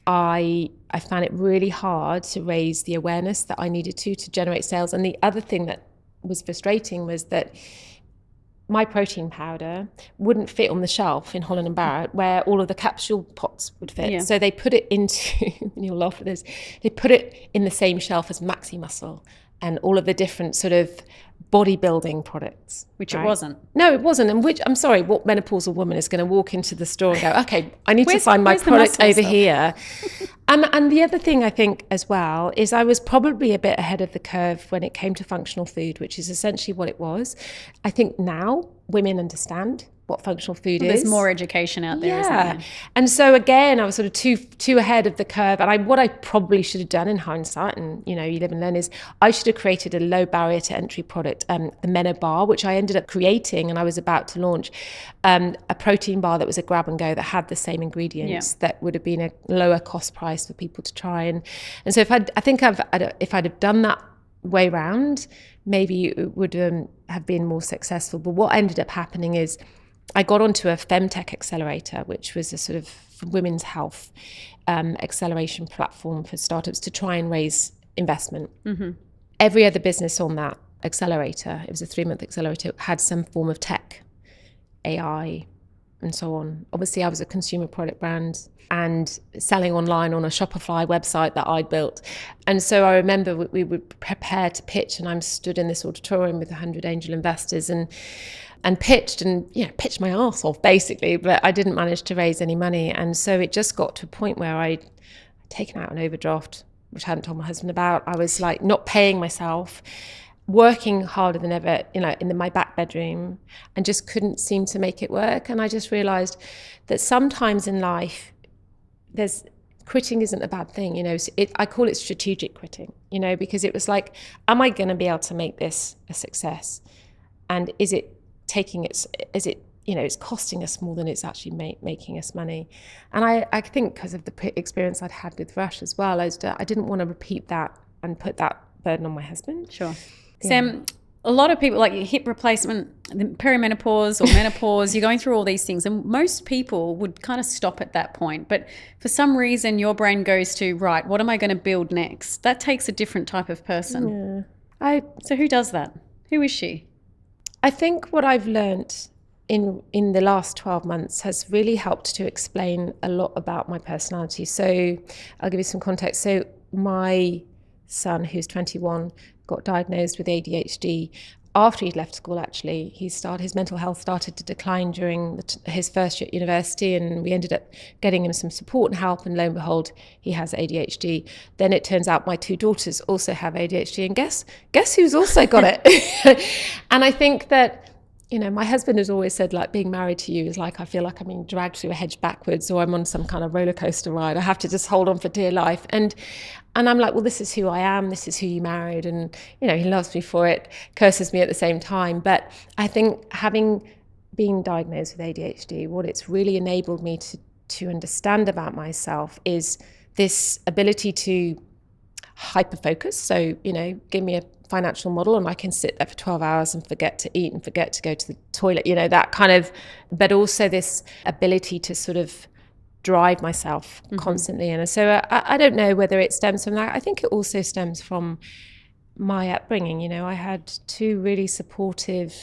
I found it really hard to raise the awareness that I needed to generate sales. And the other thing that was frustrating was that my protein powder wouldn't fit on the shelf in Holland & Barrett where all of the capsule pots would fit. Yeah. So they put it into, and you'll laugh at this, they put it in the same shelf as Maxi Muscle and all of the different sort of bodybuilding products. Which right? It wasn't. No, it wasn't. And which, I'm sorry, what menopausal woman is going to walk into the store and go, okay, I need to find my product over here. And the other thing I think as well is I was probably a bit ahead of the curve when it came to functional food, which is essentially what it was. I think now women understand what functional food is. There's more education out there, isn't there? And so again, I was sort of too ahead of the curve. And what I probably should have done in hindsight, and you live and learn, is I should have created a low barrier to entry product, the Meno Bar, which I ended up creating, and I was about to launch a protein bar that was a grab and go that had the same ingredients that would have been a lower cost price for people to try. And so if I'd have done that way round, maybe it would have been more successful. But what ended up happening is I got onto a Femtech accelerator, which was a sort of women's health acceleration platform for startups to try and raise investment. Mm-hmm. Every other business on that accelerator, it was a 3-month accelerator, had some form of tech, AI, and so on. Obviously, I was a consumer product brand and selling online on a Shopify website that I'd built. And so I remember we would prepare to pitch, and I'm stood in this auditorium with 100 angel investors and pitched my arse off basically, but I didn't manage to raise any money. And so it just got to a point where I'd taken out an overdraft, which I hadn't told my husband about. I was like not paying myself, working harder than ever, in my back bedroom, and just couldn't seem to make it work. And I just realized that sometimes in life, quitting isn't a bad thing. I call it strategic quitting, because it was like, am I going to be able to make this a success? And is it it's costing us more than it's actually making us money? And I think because of the experience I'd had with Rush as well, I didn't want to repeat that and put that burden on my husband. Sure. Yeah. Sam, a lot of people, like hip replacement, perimenopause or menopause, you're going through all these things, and most people would kind of stop at that point. But for some reason, your brain goes to, right, what am I going to build next? That takes a different type of person. Yeah. So who does that? Who is she? I think what I've learnt in the last 12 months has really helped to explain a lot about my personality. So I'll give you some context. So my son, who's 21, got diagnosed with ADHD after he'd left school. Actually, his mental health started to decline during his first year at university, and we ended up getting him some support and help, and lo and behold, he has ADHD. Then it turns out my 2 daughters also have ADHD, and guess who's also got it? And I think that my husband has always said, like, being married to you is like, I feel like I'm being dragged through a hedge backwards, or I'm on some kind of roller coaster ride. I have to just hold on for dear life. And I'm like, well, this is who I am. This is who you married. And, he loves me for it, curses me at the same time. But I think having been diagnosed with ADHD, what it's really enabled me to understand about myself is this ability to hyper focus. So, give me a financial model and I can sit there for 12 hours and forget to eat and forget to go to the toilet, that kind of, but also this ability to sort of drive myself constantly. And so I don't know whether it stems from that. I think it also stems from my upbringing. I had two really supportive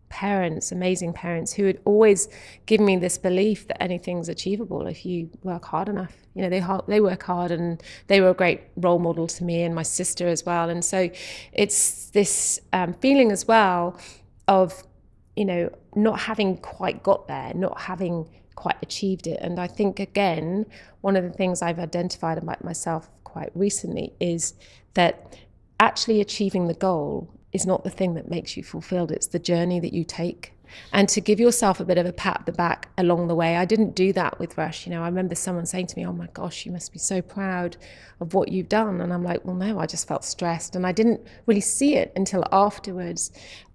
parents, amazing parents, who had always given me this belief that anything's achievable if you work hard enough. They work hard, and they were a great role model to me and my sister as well. And so it's this feeling as well of, not having quite got there, not having quite achieved it. And I think, again, one of the things I've identified about myself quite recently is that actually achieving the goal is not the thing that makes you fulfilled. It's the journey that you take. And to give yourself a bit of a pat on the back along the way. I didn't do that with Rush. I remember someone saying to me, oh my gosh, you must be so proud of what you've done. And I'm like, well, no, I just felt stressed. And I didn't really see it until afterwards.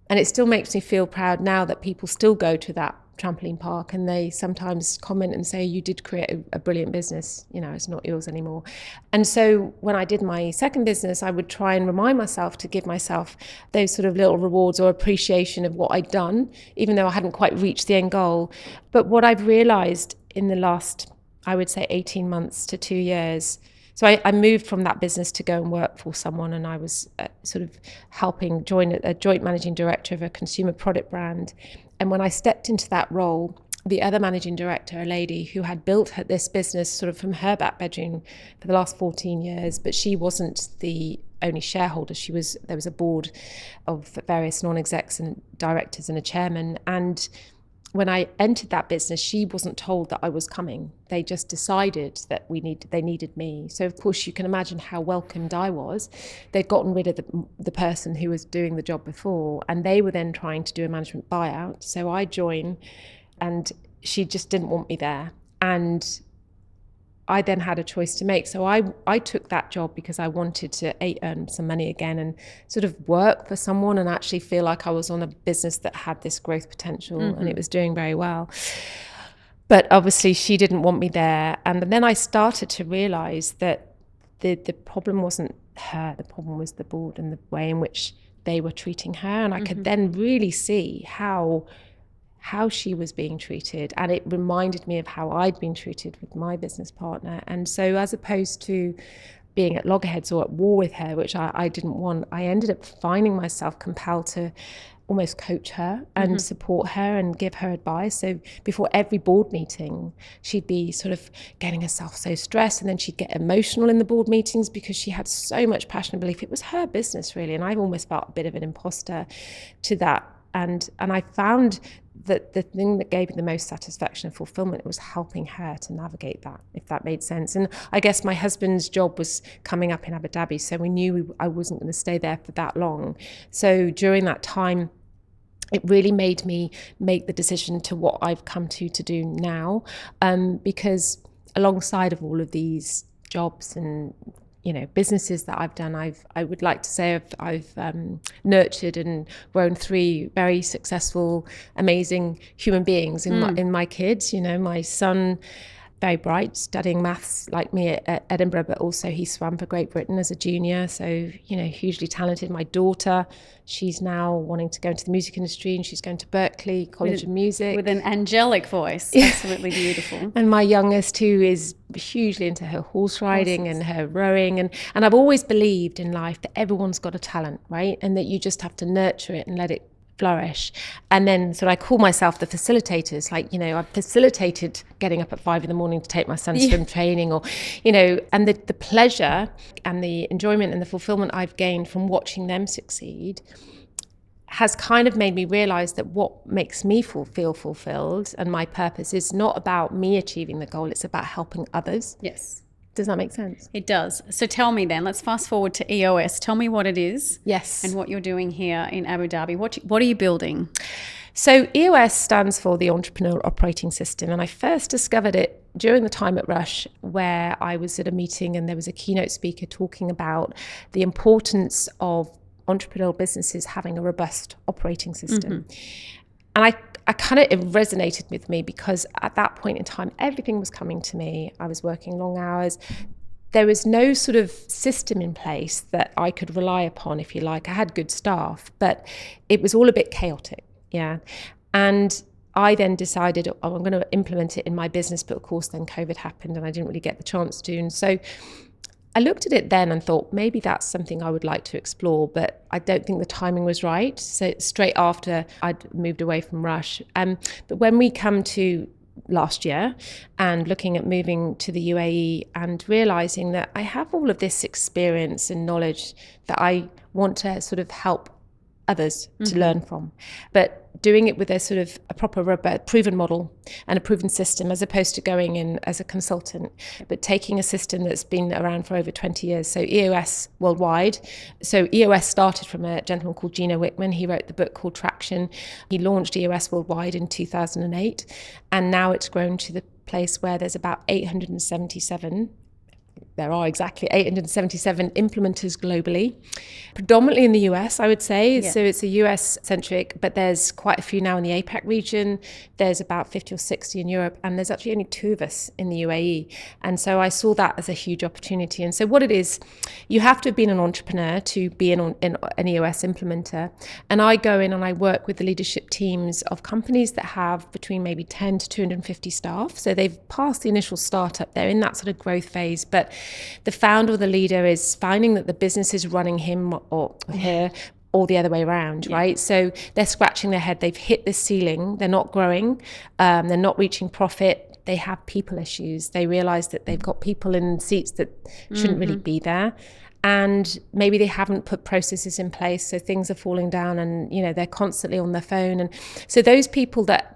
And it still makes me feel proud now that people still go to that trampoline park and they sometimes comment and say, you did create a brilliant business, it's not yours anymore. And so when I did my second business, I would try and remind myself to give myself those sort of little rewards or appreciation of what I'd done, even though I hadn't quite reached the end goal. But what I've realized in the last, I would say 18 months to 2 years, so I moved from that business to go and work for someone, and I was sort of helping join a joint managing director of a consumer product brand. And when I stepped into that role, the other managing director, a lady who had built this business sort of from her back bedroom for the last 14 years, but she wasn't the only shareholder. There was a board of various non-execs and directors and a chairman. And when I entered that business, she wasn't told that I was coming. They just decided that they needed me. So of course you can imagine how welcomed I was. They'd gotten rid of the person who was doing the job before, and they were then trying to do a management buyout. So I joined, and she just didn't want me there. And I then had a choice to make. So I took that job because I wanted to earn some money again and sort of work for someone and actually feel like I was on a business that had this growth potential and it was doing very well. But obviously she didn't want me there. And then I started to realize that the problem wasn't her, the problem was the board and the way in which they were treating her. And I could then really see how she was being treated, and it reminded me of how I'd been treated with my business partner. And so as opposed to being at loggerheads or at war with her, which I didn't want, I ended up finding myself compelled to almost coach her and support her and give her advice. So before every board meeting, she'd be sort of getting herself so stressed, and then she'd get emotional in the board meetings because she had so much passion and belief. It was her business, really, and I've almost felt a bit of an imposter to that. And I found that the thing that gave me the most satisfaction and fulfillment was helping her to navigate that, if that made sense. And I guess my husband's job was coming up in Abu Dhabi, so we knew I wasn't going to stay there for that long. So during that time, it really made me make the decision to what I've come to do now, because alongside of all of these jobs and businesses that I've done, I would like to say I've nurtured and grown 3 very successful, amazing human beings in my kids. My son, very bright, studying maths like me at Edinburgh, but also he swam for Great Britain as a junior, so hugely talented. My daughter, she's now wanting to go into the music industry, and she's going to Berklee College of Music with an angelic voice. Absolutely beautiful. And my youngest, who is hugely into her horse riding and her rowing, and I've always believed in life that everyone's got a talent, right, and that you just have to nurture it and let it flourish. And then so I call myself the facilitators, I've facilitated getting up at 5 a.m. to take my son swim training, or and the pleasure and the enjoyment and the fulfillment I've gained from watching them succeed has kind of made me realize that what makes me feel fulfilled and my purpose is not about me achieving the goal, it's about helping others. Yes. Does that make sense? It does. So tell me then, let's fast forward to EOS. Tell me what it is. Yes. And what you're doing here in Abu Dhabi. What are you building? So EOS stands for the Entrepreneurial Operating System, and I first discovered it during the time at Rush, where I was at a meeting and there was a keynote speaker talking about the importance of entrepreneurial businesses having a robust operating system. And I kind of, it resonated with me because at that point in time, everything was coming to me. I was working long hours. There was no sort of system in place that I could rely upon, if you like. I had good staff, but it was all a bit chaotic. Yeah. And I then decided, oh, I'm going to implement it in my business. But of course, then COVID happened and I didn't really get the chance to. And so I looked at it then and thought, maybe that's something I would like to explore, but I don't think the timing was right. So straight after I'd moved away from Rush. But when we come to last year and looking at moving to the UAE and realizing that I have all of this experience and knowledge that I want to sort of help others to learn from, but doing it with a sort of a proper proven model and a proven system, as opposed to going in as a consultant, but taking a system that's been around for over 20 years. So EOS worldwide. So EOS started from a gentleman called Gino Wickman. He wrote the book called Traction. He launched EOS worldwide in 2008. And now it's grown to the place where there's about 877. There are exactly 877 implementers globally, predominantly in the US, I would say. Yeah. So it's a US centric, but there's quite a few now in the APAC region. There's about 50 or 60 in Europe, and there's actually only 2 of us in the UAE. And so I saw that as a huge opportunity. And so what it is, you have to have been an entrepreneur to be an EOS implementer. And I go in and I work with the leadership teams of companies that have between maybe 10 to 250 staff. So they've passed the initial startup. They're in that sort of growth phase, but the founder or the leader is finding that the business is running him or her or the other way around, right? So they're scratching their head. They've hit this ceiling. They're not growing. They're not reaching profit. They have people issues. They realize that they've got people in seats that shouldn't really be there. And maybe they haven't put processes in place. So things are falling down and, they're constantly on their phone. And so those people that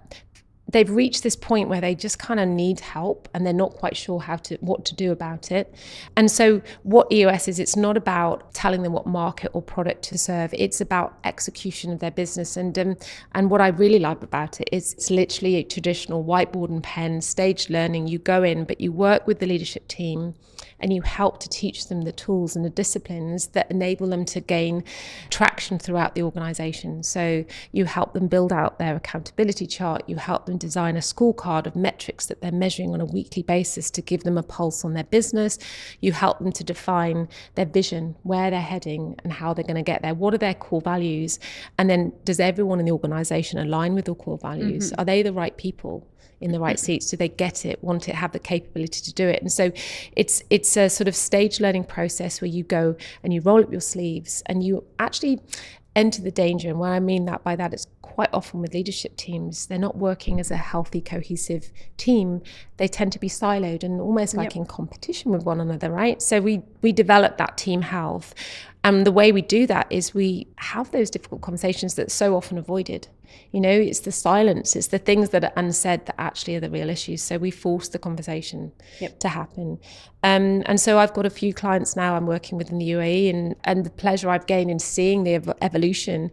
they've reached this point where they just kind of need help and they're not quite sure what to do about it. And so what EOS is, it's not about telling them what market or product to serve. It's about execution of their business. And what I really like about it is it's literally a traditional whiteboard and pen, staged learning. You go in, but you work with the leadership team and you help to teach them the tools and the disciplines that enable them to gain traction throughout the organization. So you help them build out their accountability chart. You help them design a scorecard of metrics that they're measuring on a weekly basis to give them a pulse on their business. You help them to define their vision, where they're heading and how they're going to get there. What are their core values? And then does everyone in the organization align with their core values? Are they the right people in the right seats? Do they get it, want it, have the capability to do it? And so it's a sort of stage learning process where you go and you roll up your sleeves and you actually enter the danger. And what I mean by that is quite often with leadership teams, they're not working as a healthy, cohesive team. They tend to be siloed and almost like in competition with one another, right? So we develop that team health. And the way we do that is we have those difficult conversations that's so often avoided. It's the silence, it's the things that are unsaid that actually are the real issues. So we force the conversation to happen. And so I've got a few clients now I'm working with in the UAE, and the pleasure I've gained in seeing the evolution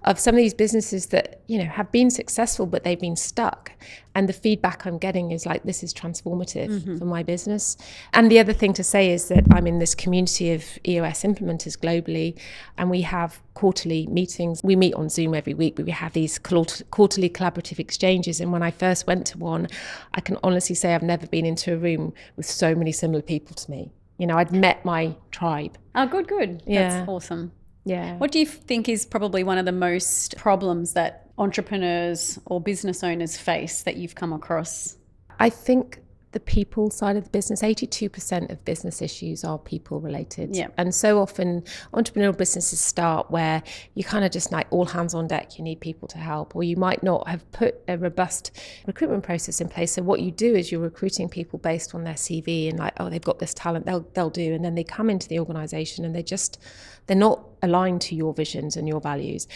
of some of these businesses that, have been successful, but they've been stuck. And the feedback I'm getting is like, this is transformative for my business. And the other thing to say is that I'm in this community of EOS implementers globally, and we have quarterly meetings. We meet on Zoom every week, but we have these quarterly collaborative exchanges. And when I first went to one, I can honestly say I've never been into a room with so many similar people to me. I'd met my tribe. Oh, good. Yeah. That's awesome. Yeah. What do you think is probably one of the most problems that entrepreneurs or business owners face that you've come across? I think the people side of the business, 82% of business issues are people related. Yeah. And so often entrepreneurial businesses start where you kind of just like all hands on deck, you need people to help, or you might not have put a robust recruitment process in place. So what you do is you're recruiting people based on their CV and like, oh, they've got this talent, they'll do. And then they come into the organization and they're not aligned to your visions and your values.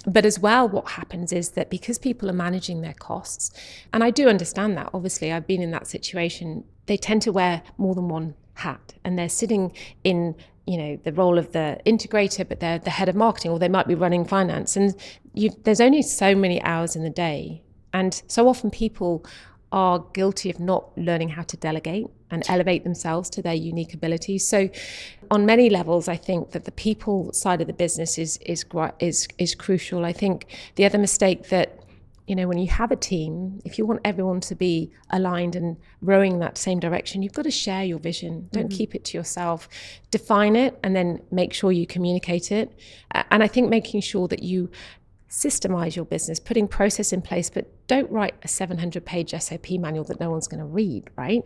But as well, what happens is that because people are managing their costs, and I do understand that, obviously, I've been in that situation, they tend to wear more than one hat and they're sitting in the role of the integrator, but they're the head of marketing, or they might be running finance. And there's only so many hours in the day. And so often people are guilty of not learning how to delegate and elevate themselves to their unique abilities. So on many levels, I think that the people side of the business is crucial. I think the other mistake that, when you have a team, if you want everyone to be aligned and rowing in that same direction, you've got to share your vision. Don't keep it to yourself. Define it and then make sure you communicate it. And I think making sure that you systemize your business, putting process in place, but don't write a 700-page SOP manual that no one's going to read, right?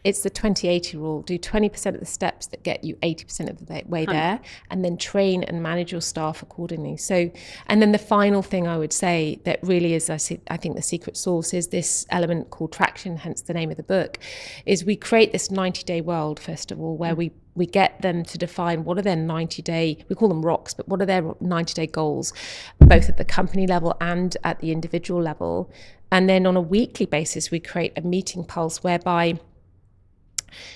It's the 20-80 rule. Do 20% of the steps that get you 80% of the way there, and then train and manage your staff accordingly. So, and then the final thing I would say that really is, I think the secret sauce is this element called traction, hence the name of the book, is we create this 90-day world, first of all, where we get them to define what are their 90-day, we call them rocks, but what are their 90-day goals, both at the company level and at the individual level. And then on a weekly basis, we create a meeting pulse whereby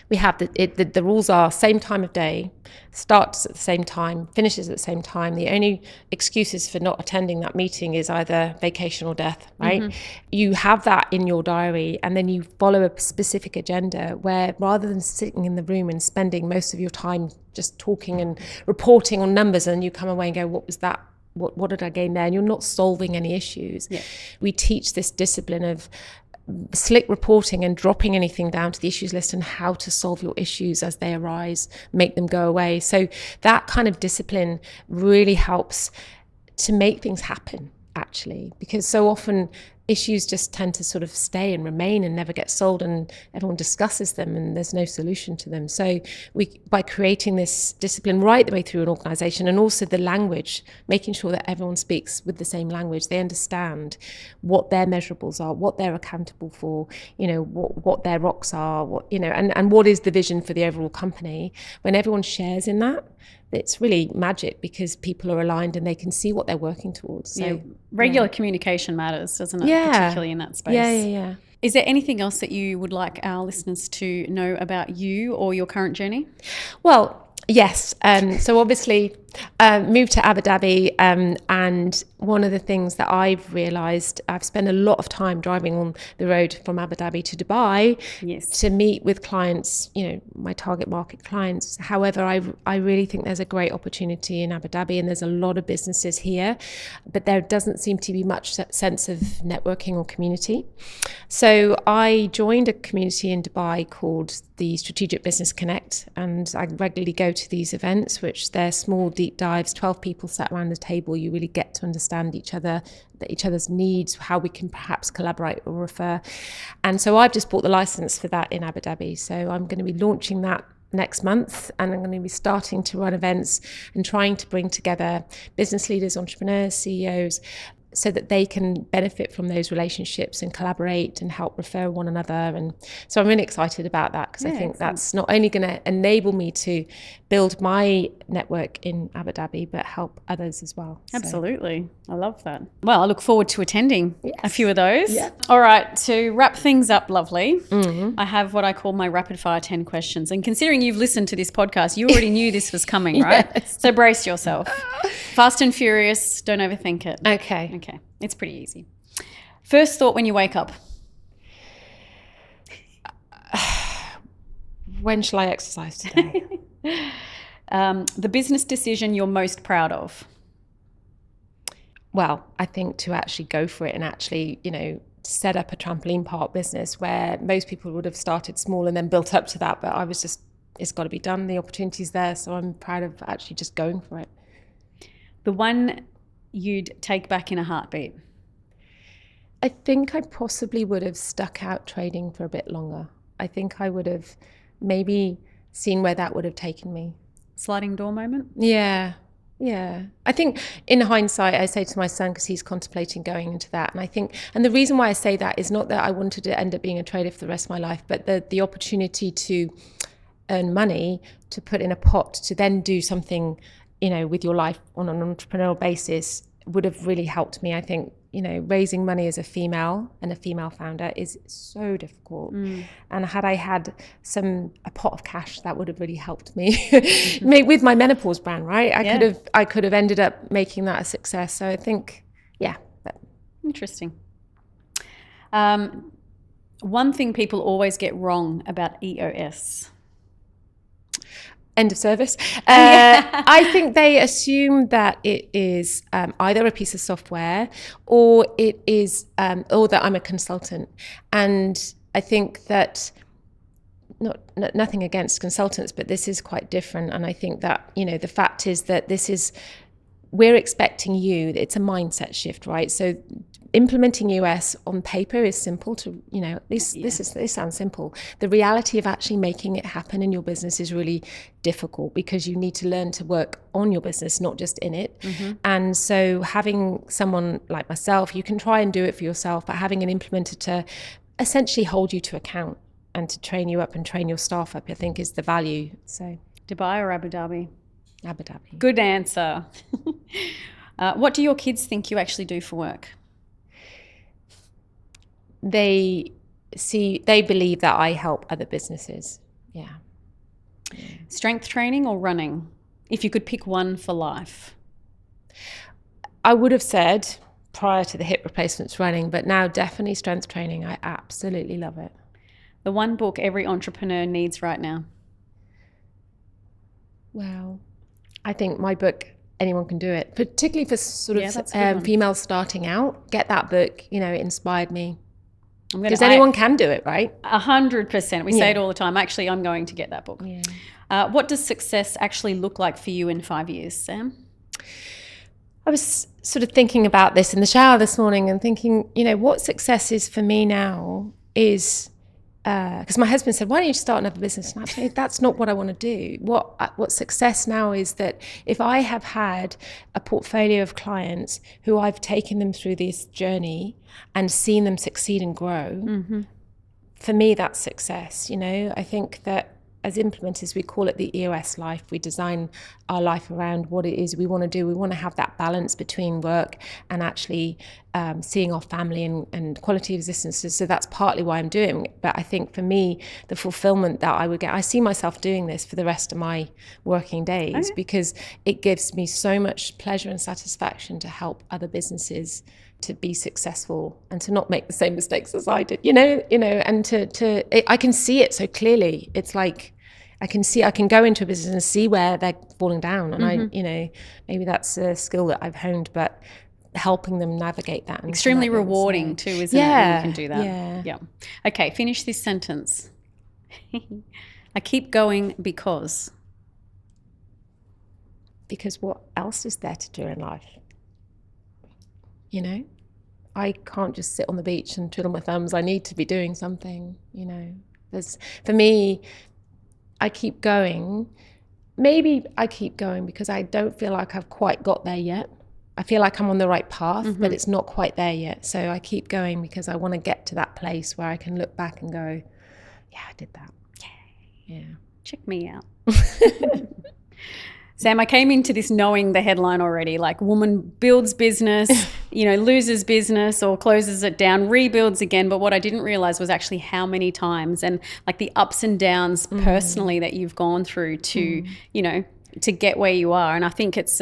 we have the rules are same time of day, starts at the same time, finishes at the same time. The only excuses for not attending that meeting is either vacation or death, right? You have that in your diary, and then you follow a specific agenda where, rather than sitting in the room and spending most of your time just talking and reporting on numbers, and you come away and go, what was that? What did I gain there? And you're not solving any issues. Yeah. We teach this discipline of slick reporting and dropping anything down to the issues list and how to solve your issues as they arise, make them go away. So that kind of discipline really helps to make things happen, actually, because so often issues just tend to sort of stay and remain and never get solved, and everyone discusses them and there's no solution to them. So by creating this discipline right the way through an organization, and also the language, making sure that everyone speaks with the same language, they understand what their measurables are, what they're accountable for, what their rocks are, and what is the vision for the overall company. When everyone shares in that, it's really magic, because people are aligned and they can see what they're working towards. So regular communication matters, doesn't it? Particularly in that space. Yeah. Is there anything else that you would like our listeners to know about you or your current journey? Well, yes. So obviously moved to Abu Dhabi, and one of the things that I've realised, I've spent a lot of time driving on the road from Abu Dhabi to Dubai to meet with clients, my target market clients. However, I really think there's a great opportunity in Abu Dhabi, and there's a lot of businesses here, but there doesn't seem to be much sense of networking or community. So I joined a community in Dubai called the Strategic Business Connect, and I regularly go to these events, which they're small, deep dives, 12 people sat around the table. You really get to understand each other's needs, how we can perhaps collaborate or refer. And so I've just bought the license for that in Abu Dhabi. So I'm going to be launching that next month, and I'm going to be starting to run events and trying to bring together business leaders, entrepreneurs, CEOs, so that they can benefit from those relationships and collaborate and help refer one another. And so I'm really excited about that, because I think that's not only going to enable me to build my network in Abu Dhabi, but help others as well. Absolutely. So. I love that. Well, I look forward to attending a few of those. Yeah. All right. To wrap things up, lovely, I have what I call my rapid fire 10 questions. And considering you've listened to this podcast, you already knew this was coming, right? Yes. So brace yourself. Fast and furious. Don't overthink it. Okay. It's pretty easy. First thought when you wake up? When shall I exercise today? The business decision you're most proud of? Well, I think to actually go for it and actually, set up a trampoline park business, where most people would have started small and then built up to that. But I was just, it's got to be done. The opportunity's there. So I'm proud of actually just going for it. The one you'd take back in a heartbeat? I think I possibly would have stuck out trading for a bit longer. I think I would have maybe seen where that would have taken me. Sliding door moment? Yeah. I think in hindsight, I say to my son, because he's contemplating going into that, and I think, and the reason why I say that is not that I wanted to end up being a trader for the rest of my life, but the opportunity to earn money, to put in a pot, to then do something with your life on an entrepreneurial basis would have really helped me, I think, raising money as a female and a female founder is so difficult. And had I had a pot of cash, that would have really helped me with my menopause brand, right? I could have ended up making that a success. So I think, Interesting. One thing people always get wrong about EOS. End of service. I think they assume that it is either a piece of software or it is, or that I'm a consultant. And I think that nothing against consultants, but this is quite different. And I think that, the fact is that we're expecting it's a mindset shift, right? So implementing EOS on paper is simple this sounds simple. The reality of actually making it happen in your business is really difficult, because you need to learn to work on your business, not just in it. And so having someone like myself, you can try and do it for yourself, but having an implementer to essentially hold you to account and to train you up and train your staff up, I think is the value. So Dubai or Abu Dhabi? Abu Dhabi. Good answer. What do your kids think you actually do for work? They believe that I help other businesses. Yeah. Strength training or running? If you could pick one for life. I would have said prior to the hip replacements running, but now definitely strength training. I absolutely love it. The one book every entrepreneur needs right now. Well, I think my book, Anyone Can Do It, particularly for sort of females starting out. Get that book, it inspired me. Because anyone can do it, right? 100%. We say it all the time. Actually, I'm going to get that book. Yeah. What does success actually look like for you in 5 years, Sam? I was sort of thinking about this in the shower this morning and thinking, what success is for me now is, because my husband said, why don't you start another business? And actually, that's not what I want to do. What success now is that if I have had a portfolio of clients who I've taken them through this journey and seen them succeed and grow, for me, that's success. I think that as implementers, we call it the EOS life. We design our life around what it is we want to do. We want to have that balance between work and actually seeing our family and quality of existence. So that's partly why I'm doing it. But I think for me, the fulfillment that I would get, I see myself doing this for the rest of my working days, because it gives me so much pleasure and satisfaction to help other businesses to be successful and to not make the same mistakes as I did, and I can see it so clearly. It's like, I can go into a business and see where they're falling down. And maybe that's a skill that I've honed, but helping them navigate that. Extremely rewarding too, isn't it? When you can do that. Yeah. Okay, finish this sentence. I keep going because what else is there to do in life? I can't just sit on the beach and twiddle my thumbs. I need to be doing something, for me, I keep going. Maybe I keep going because I don't feel like I've quite got there yet. I feel like I'm on the right path, but it's not quite there yet. So I keep going because I want to get to that place where I can look back and go, yeah, I did that. Yeah. Check me out. Sam, I came into this knowing the headline already, like woman builds business, loses business or closes it down, rebuilds again. But what I didn't realize was actually how many times and like the ups and downs personally that you've gone through to, to get where you are. And I think it's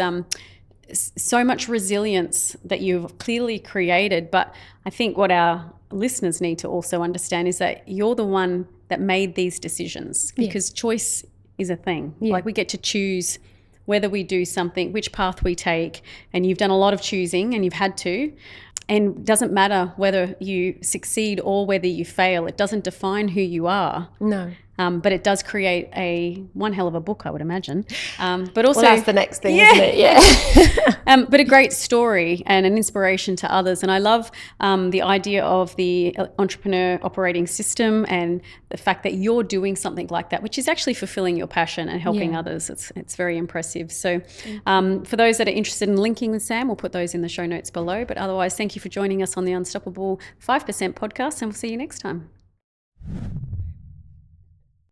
so much resilience that you've clearly created. But I think what our listeners need to also understand is that you're the one that made these decisions, because choice is a thing. Like we get to choose whether we do something, which path we take, and you've done a lot of choosing and you've had to. And it doesn't matter whether you succeed or whether you fail. It doesn't define who you are. No. But it does create one hell of a book, I would imagine. But also, well, that's the next thing, isn't it? Yeah. But a great story and an inspiration to others. And I love the idea of the entrepreneur operating system and the fact that you're doing something like that, which is actually fulfilling your passion and helping others. It's very impressive. So for those that are interested in linking with Sam, we'll put those in the show notes below. But otherwise, thank you for joining us on the Unstoppable 5% podcast, and we'll see you next time.